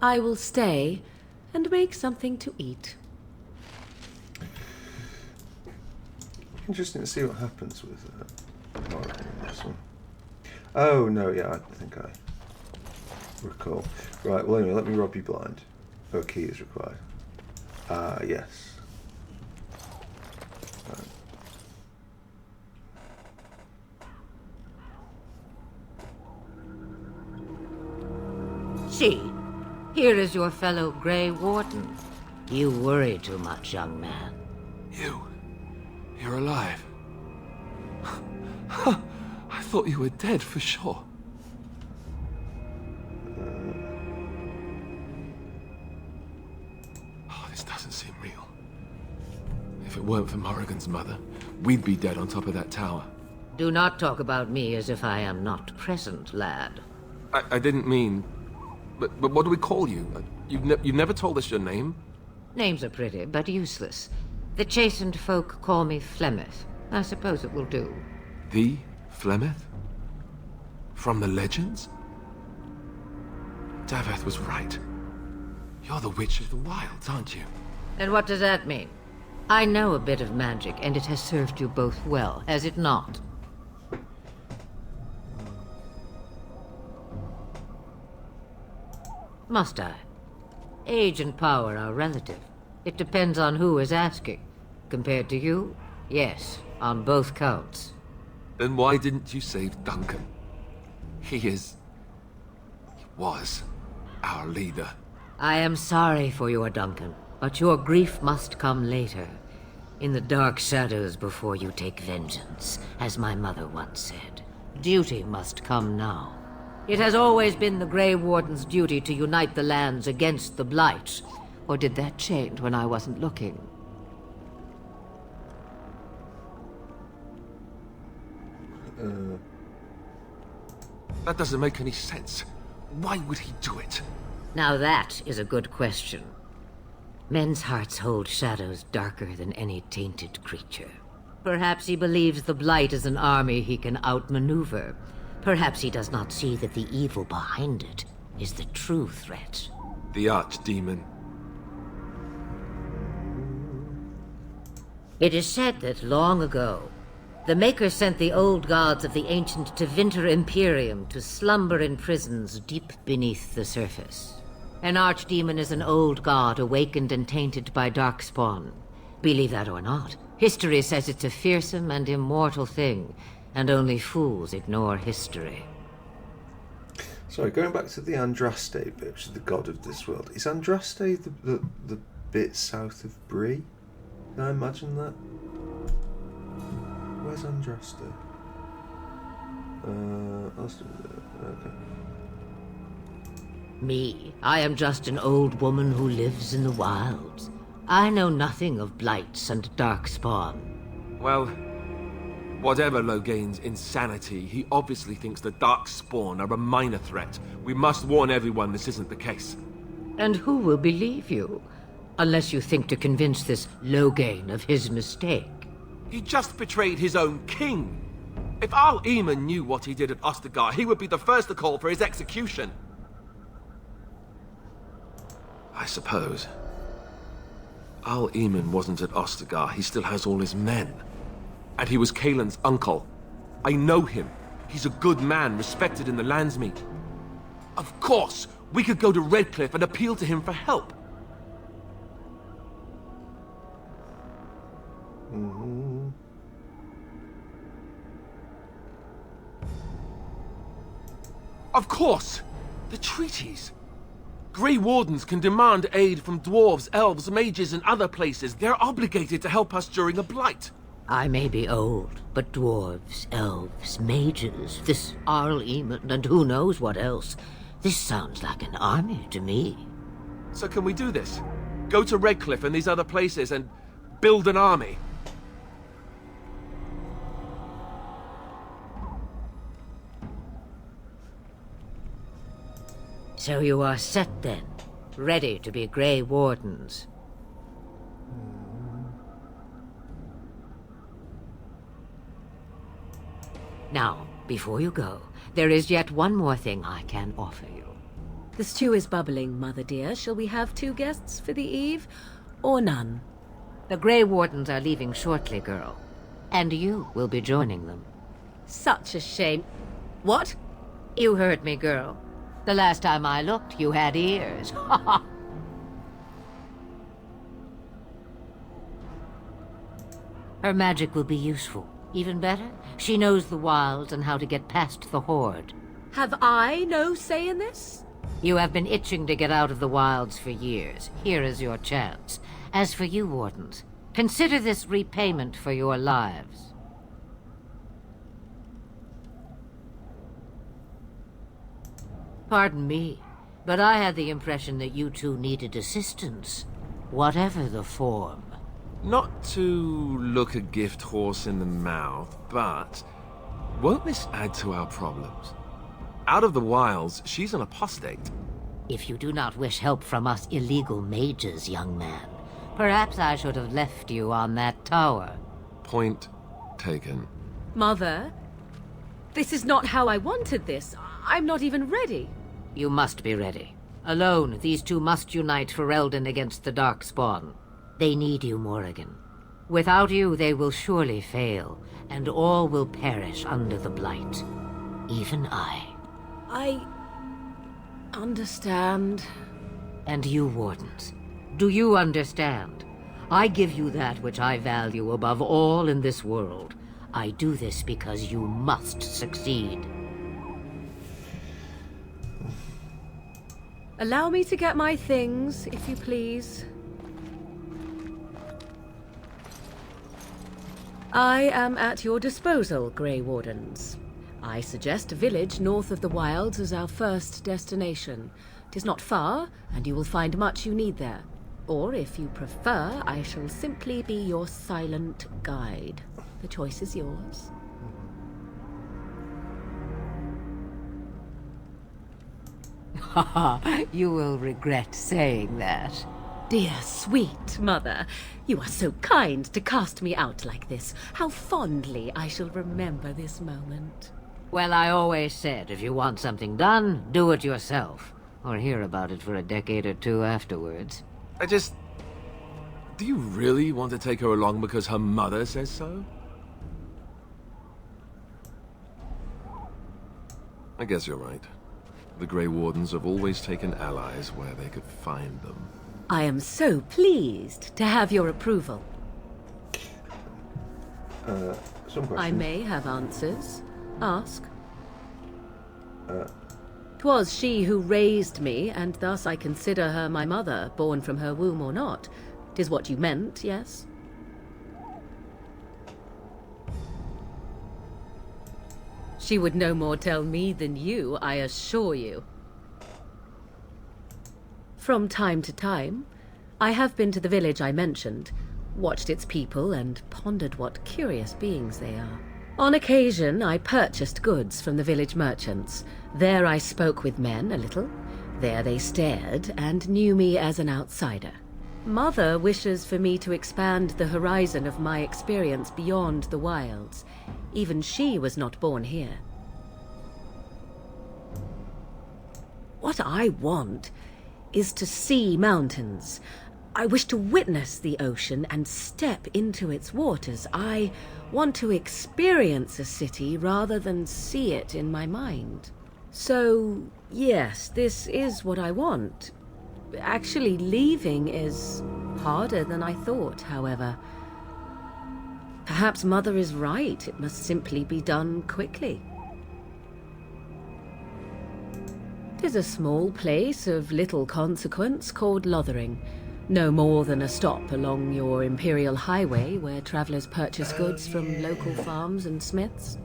I will stay and make something to eat. Interesting to see what happens with Morrigan in this one. Oh, no, yeah, I think I recall. Right, well, anyway, let me rob you blind. Oh, key is required. Yes. Right. See, here is your fellow Grey Warden. You worry too much, young man. You're alive. I thought you were dead for sure. Oh, this doesn't seem real. If it weren't for Morrigan's mother, we'd be dead on top of that tower. Do not talk about me as if I am not present, lad. I didn't mean... But what do we call you? You've never told us your name? Names are pretty, but useless. The chastened folk call me Flemeth. I suppose it will do. The Flemeth? From the legends? Daveth was right. You're the Witch of the Wilds, aren't you? And what does that mean? I know a bit of magic, and it has served you both well, has it not? Must I? Age and power are relative. It depends on who is asking. Compared to you, yes, on both counts. Then why didn't you save Duncan? He was our leader. I am sorry for your Duncan, but your grief must come later. In the dark shadows before you take vengeance, as my mother once said. Duty must come now. It has always been the Grey Warden's duty to unite the lands against the Blight. Or did that change when I wasn't looking? That doesn't make any sense. Why would he do it? Now that is a good question. Men's hearts hold shadows darker than any tainted creature. Perhaps he believes the Blight is an army he can outmaneuver. Perhaps he does not see that the evil behind it is the true threat. The Archdemon. It is said that long ago, the Maker sent the old gods of the ancient Tevinter Imperium to slumber in prisons deep beneath the surface. An archdemon is an old god awakened and tainted by Darkspawn. Believe that or not, history says it's a fearsome and immortal thing, and only fools ignore history. Sorry, going back to the Andraste bit, which is the god of this world. Is Andraste the bit south of Bree? Can I imagine that? Where's Andraste? Okay. Me, I am just an old woman who lives in the wilds. I know nothing of blights and darkspawn. Well, whatever Loghain's insanity, he obviously thinks the Darkspawn are a minor threat. We must warn everyone this isn't the case. And who will believe you? Unless you think to convince this Loghain of his mistake. He just betrayed his own king. If Al Eamon knew what he did at Ostagar, he would be the first to call for his execution. I suppose. Al Eamon wasn't at Ostagar. He still has all his men. And he was Kaelin's uncle. I know him. He's a good man, respected in the Landsmeet. Of course, we could go to Redcliffe and appeal to him for help. Of course! The treaties! Grey Wardens can demand aid from dwarves, elves, mages, and other places. They're obligated to help us during a blight. I may be old, but dwarves, elves, mages, this Arl Eamon, and who knows what else. This sounds like an army to me. So can we do this? Go to Redcliffe and these other places and build an army? So you are set then, ready to be Grey Wardens. Now, before you go, there is yet one more thing I can offer you. The stew is bubbling, Mother dear. Shall we have 2 guests for the eve, or none? The Grey Wardens are leaving shortly, girl. And you will be joining them. Such a shame. What? You heard me, girl. The last time I looked, you had ears. Her magic will be useful. Even better, she knows the wilds and how to get past the Horde. Have I no say in this? You have been itching to get out of the wilds for years. Here is your chance. As for you, Wardens, consider this repayment for your lives. Pardon me, but I had the impression that you two needed assistance, whatever the form. Not to look a gift horse in the mouth, but won't this add to our problems? Out of the wilds, she's an apostate. If you do not wish help from us illegal mages, young man, perhaps I should have left you on that tower. Point taken. Mother, this is not how I wanted this. I'm not even ready. You must be ready. Alone, these two must unite for Eldon against the Darkspawn. They need you, Morrigan. Without you, they will surely fail, and all will perish under the Blight. Even I. I understand. And you, Wardens, do you understand? I give you that which I value above all in this world. I do this because you must succeed. Allow me to get my things, if you please. I am at your disposal, Grey Wardens. I suggest a village north of the wilds as our first destination. 'Tis not far, and you will find much you need there. Or, if you prefer, I shall simply be your silent guide. The choice is yours. Haha, you will regret saying that. Dear, sweet mother, you are so kind to cast me out like this. How fondly I shall remember this moment. Well, I always said, if you want something done, do it yourself. Or hear about it for a decade or 2 afterwards. Do you really want to take her along because her mother says so? I guess you're right. The Grey Wardens have always taken allies where they could find them. I am so pleased to have your approval. Some questions. I may have answers. Ask. 'Twas she who raised me, and thus I consider her my mother, born from her womb or not. 'Tis what you meant, yes? She would no more tell me than you, I assure you. From time to time, I have been to the village I mentioned, watched its people, and pondered what curious beings they are. On occasion, I purchased goods from the village merchants. There I spoke with men a little. There they stared and knew me as an outsider. Mother wishes for me to expand the horizon of my experience beyond the wilds. Even she was not born here. What I want is to see mountains. I wish to witness the ocean and step into its waters. I want to experience a city rather than see it in my mind. So, yes, this is what I want. Actually, leaving is harder than I thought, however. Perhaps Mother is right. It must simply be done quickly. 'Tis a small place of little consequence called Lothering. No more than a stop along your Imperial Highway where travelers purchase goods from local farms and smiths.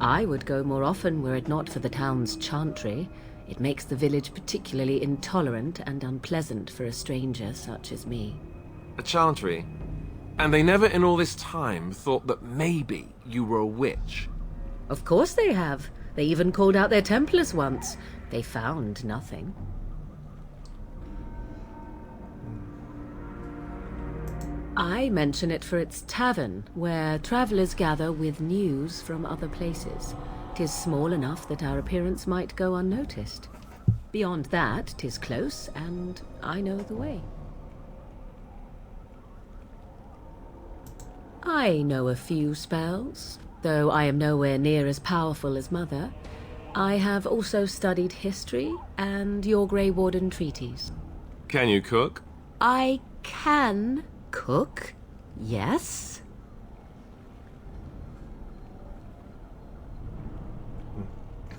I would go more often were it not for the town's chantry. It makes the village particularly intolerant and unpleasant for a stranger such as me. A chantry? And they never in all this time thought that maybe you were a witch? Of course they have. They even called out their Templars once. They found nothing. I mention it for its tavern, where travelers gather with news from other places. 'Tis small enough that our appearance might go unnoticed. Beyond that, 'tis close, and I know the way. I know a few spells, though I am nowhere near as powerful as Mother. I have also studied history and your Grey Warden treaties. Can you cook? I can cook, yes.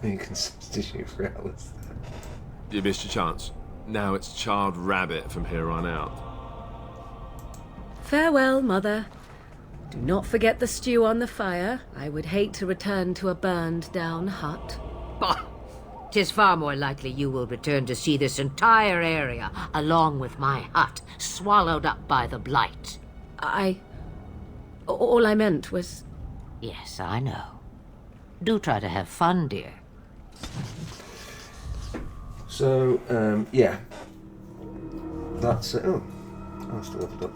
You can substitute for Alice there. You missed your chance. Now it's Child Rabbit from here on out. Farewell, Mother. Do not forget the stew on the fire. I would hate to return to a burned-down hut. Bah! 'Tis far more likely you will return to see this entire area, along with my hut, swallowed up by the blight. All I meant was... Yes, I know. Do try to have fun, dear. So, yeah. That's it. Oh, I still have it up.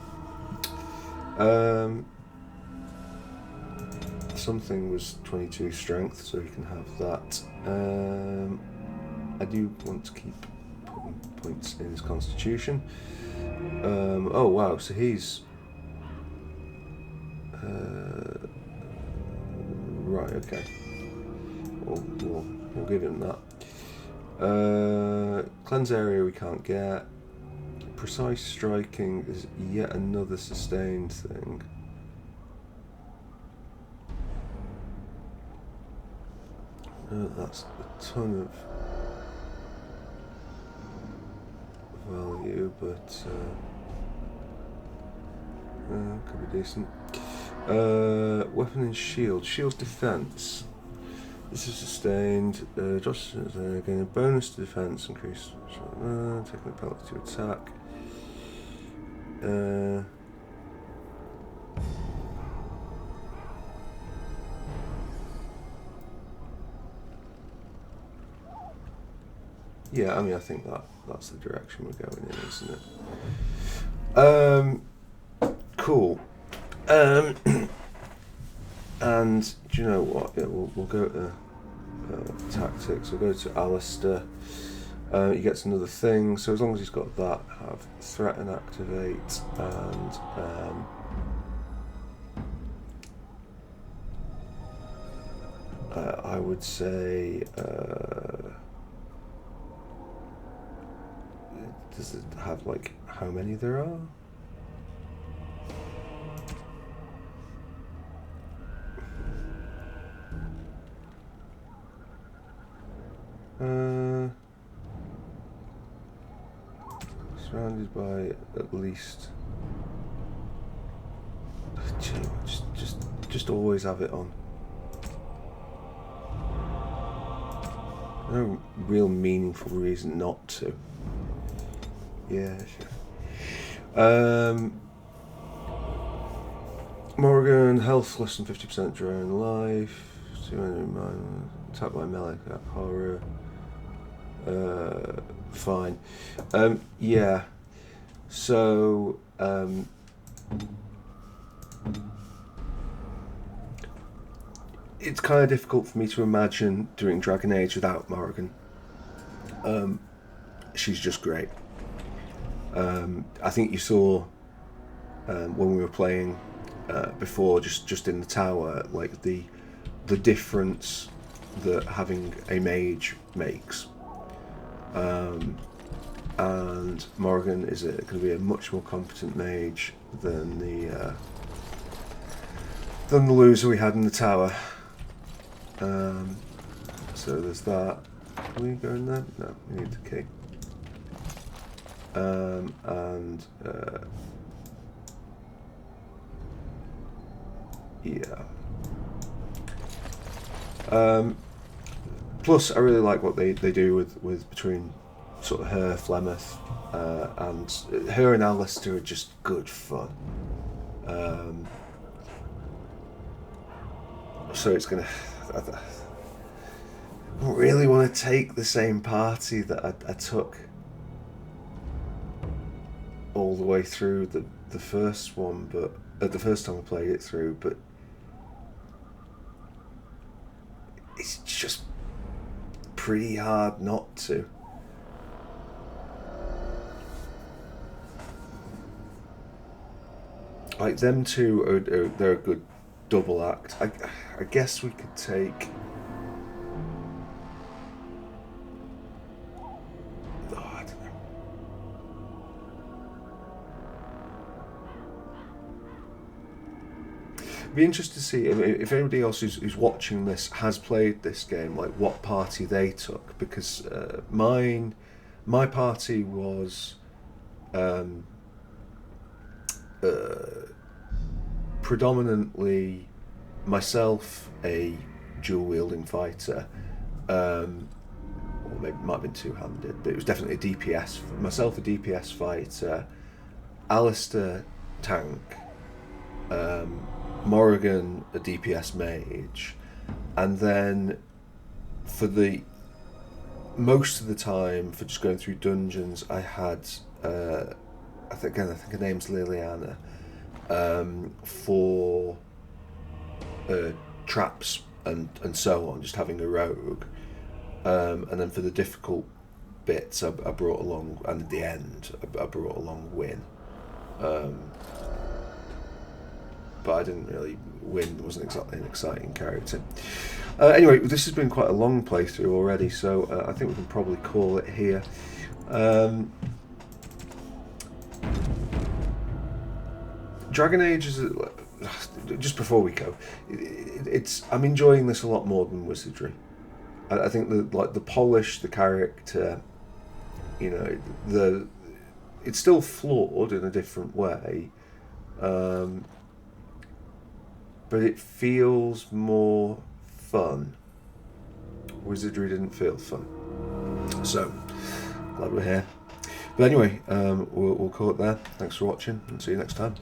Something was 22 strength, so you can have that. I do want to keep putting points in his constitution. Oh wow, so he's right. Okay, we'll give him that. Cleanse area we can't get. Precise striking is yet another sustained thing. That's a ton of value, but could be decent. Weapon and shield. Shield's defense. This is sustained. Just again a bonus to defense, increase. Taking a penalty to attack. Yeah, I mean, I think that's the direction we're going in, isn't it? Cool. And do you know what? Yeah, we'll go to tactics. We'll go to Alistair. He gets another thing. So as long as he's got that, have threat and activate, and I would say. Does it have like how many there are? Surrounded by at least. Just always have it on. No real meaningful reason not to. Yeah, sure. Morrigan, health less than 50% during life. 200 attack by melee, horror. Fine. Yeah. So, it's kind of difficult for me to imagine doing Dragon Age without Morrigan. She's just great. I think you saw when we were playing before, just in the tower, like the difference that having a mage makes. And Morrigan is going to be a much more competent mage than the loser we had in the tower. So there's that. Can we go in there? No, we need the key. Yeah. Plus, I really like what they do with between sort of her, Flemeth, and her and Alistair are just good fun. So it's gonna. I don't really want to take the same party that I took all the way through the first one, but the first time I played it through, but it's just pretty hard not to. Like, them two they're a good double act. I guess we could take. Oh, I don't know. Be interested to see if anybody else who's watching this has played this game, like what party they took, because my party was predominantly myself, a dual wielding fighter, or maybe it might have been two-handed, but it was definitely a DPS. Myself, a DPS fighter, Alistair, tank, Morrigan, a DPS mage, and then for the most of the time for just going through dungeons, I had I think her name's Liliana, for traps and so on, just having a rogue, and then for the difficult bits I brought along, and at the end I brought along Win. But I didn't really win. It wasn't exactly an exciting character. Anyway, this has been quite a long playthrough already, so I think we can probably call it here. Dragon Age is, just before we go, I'm enjoying this a lot more than Wizardry. I think the polish, the character, it's still flawed in a different way. But it feels more fun. Wizardry didn't feel fun. So, glad we're here. But anyway, we'll call it there. Thanks for watching, and see you next time.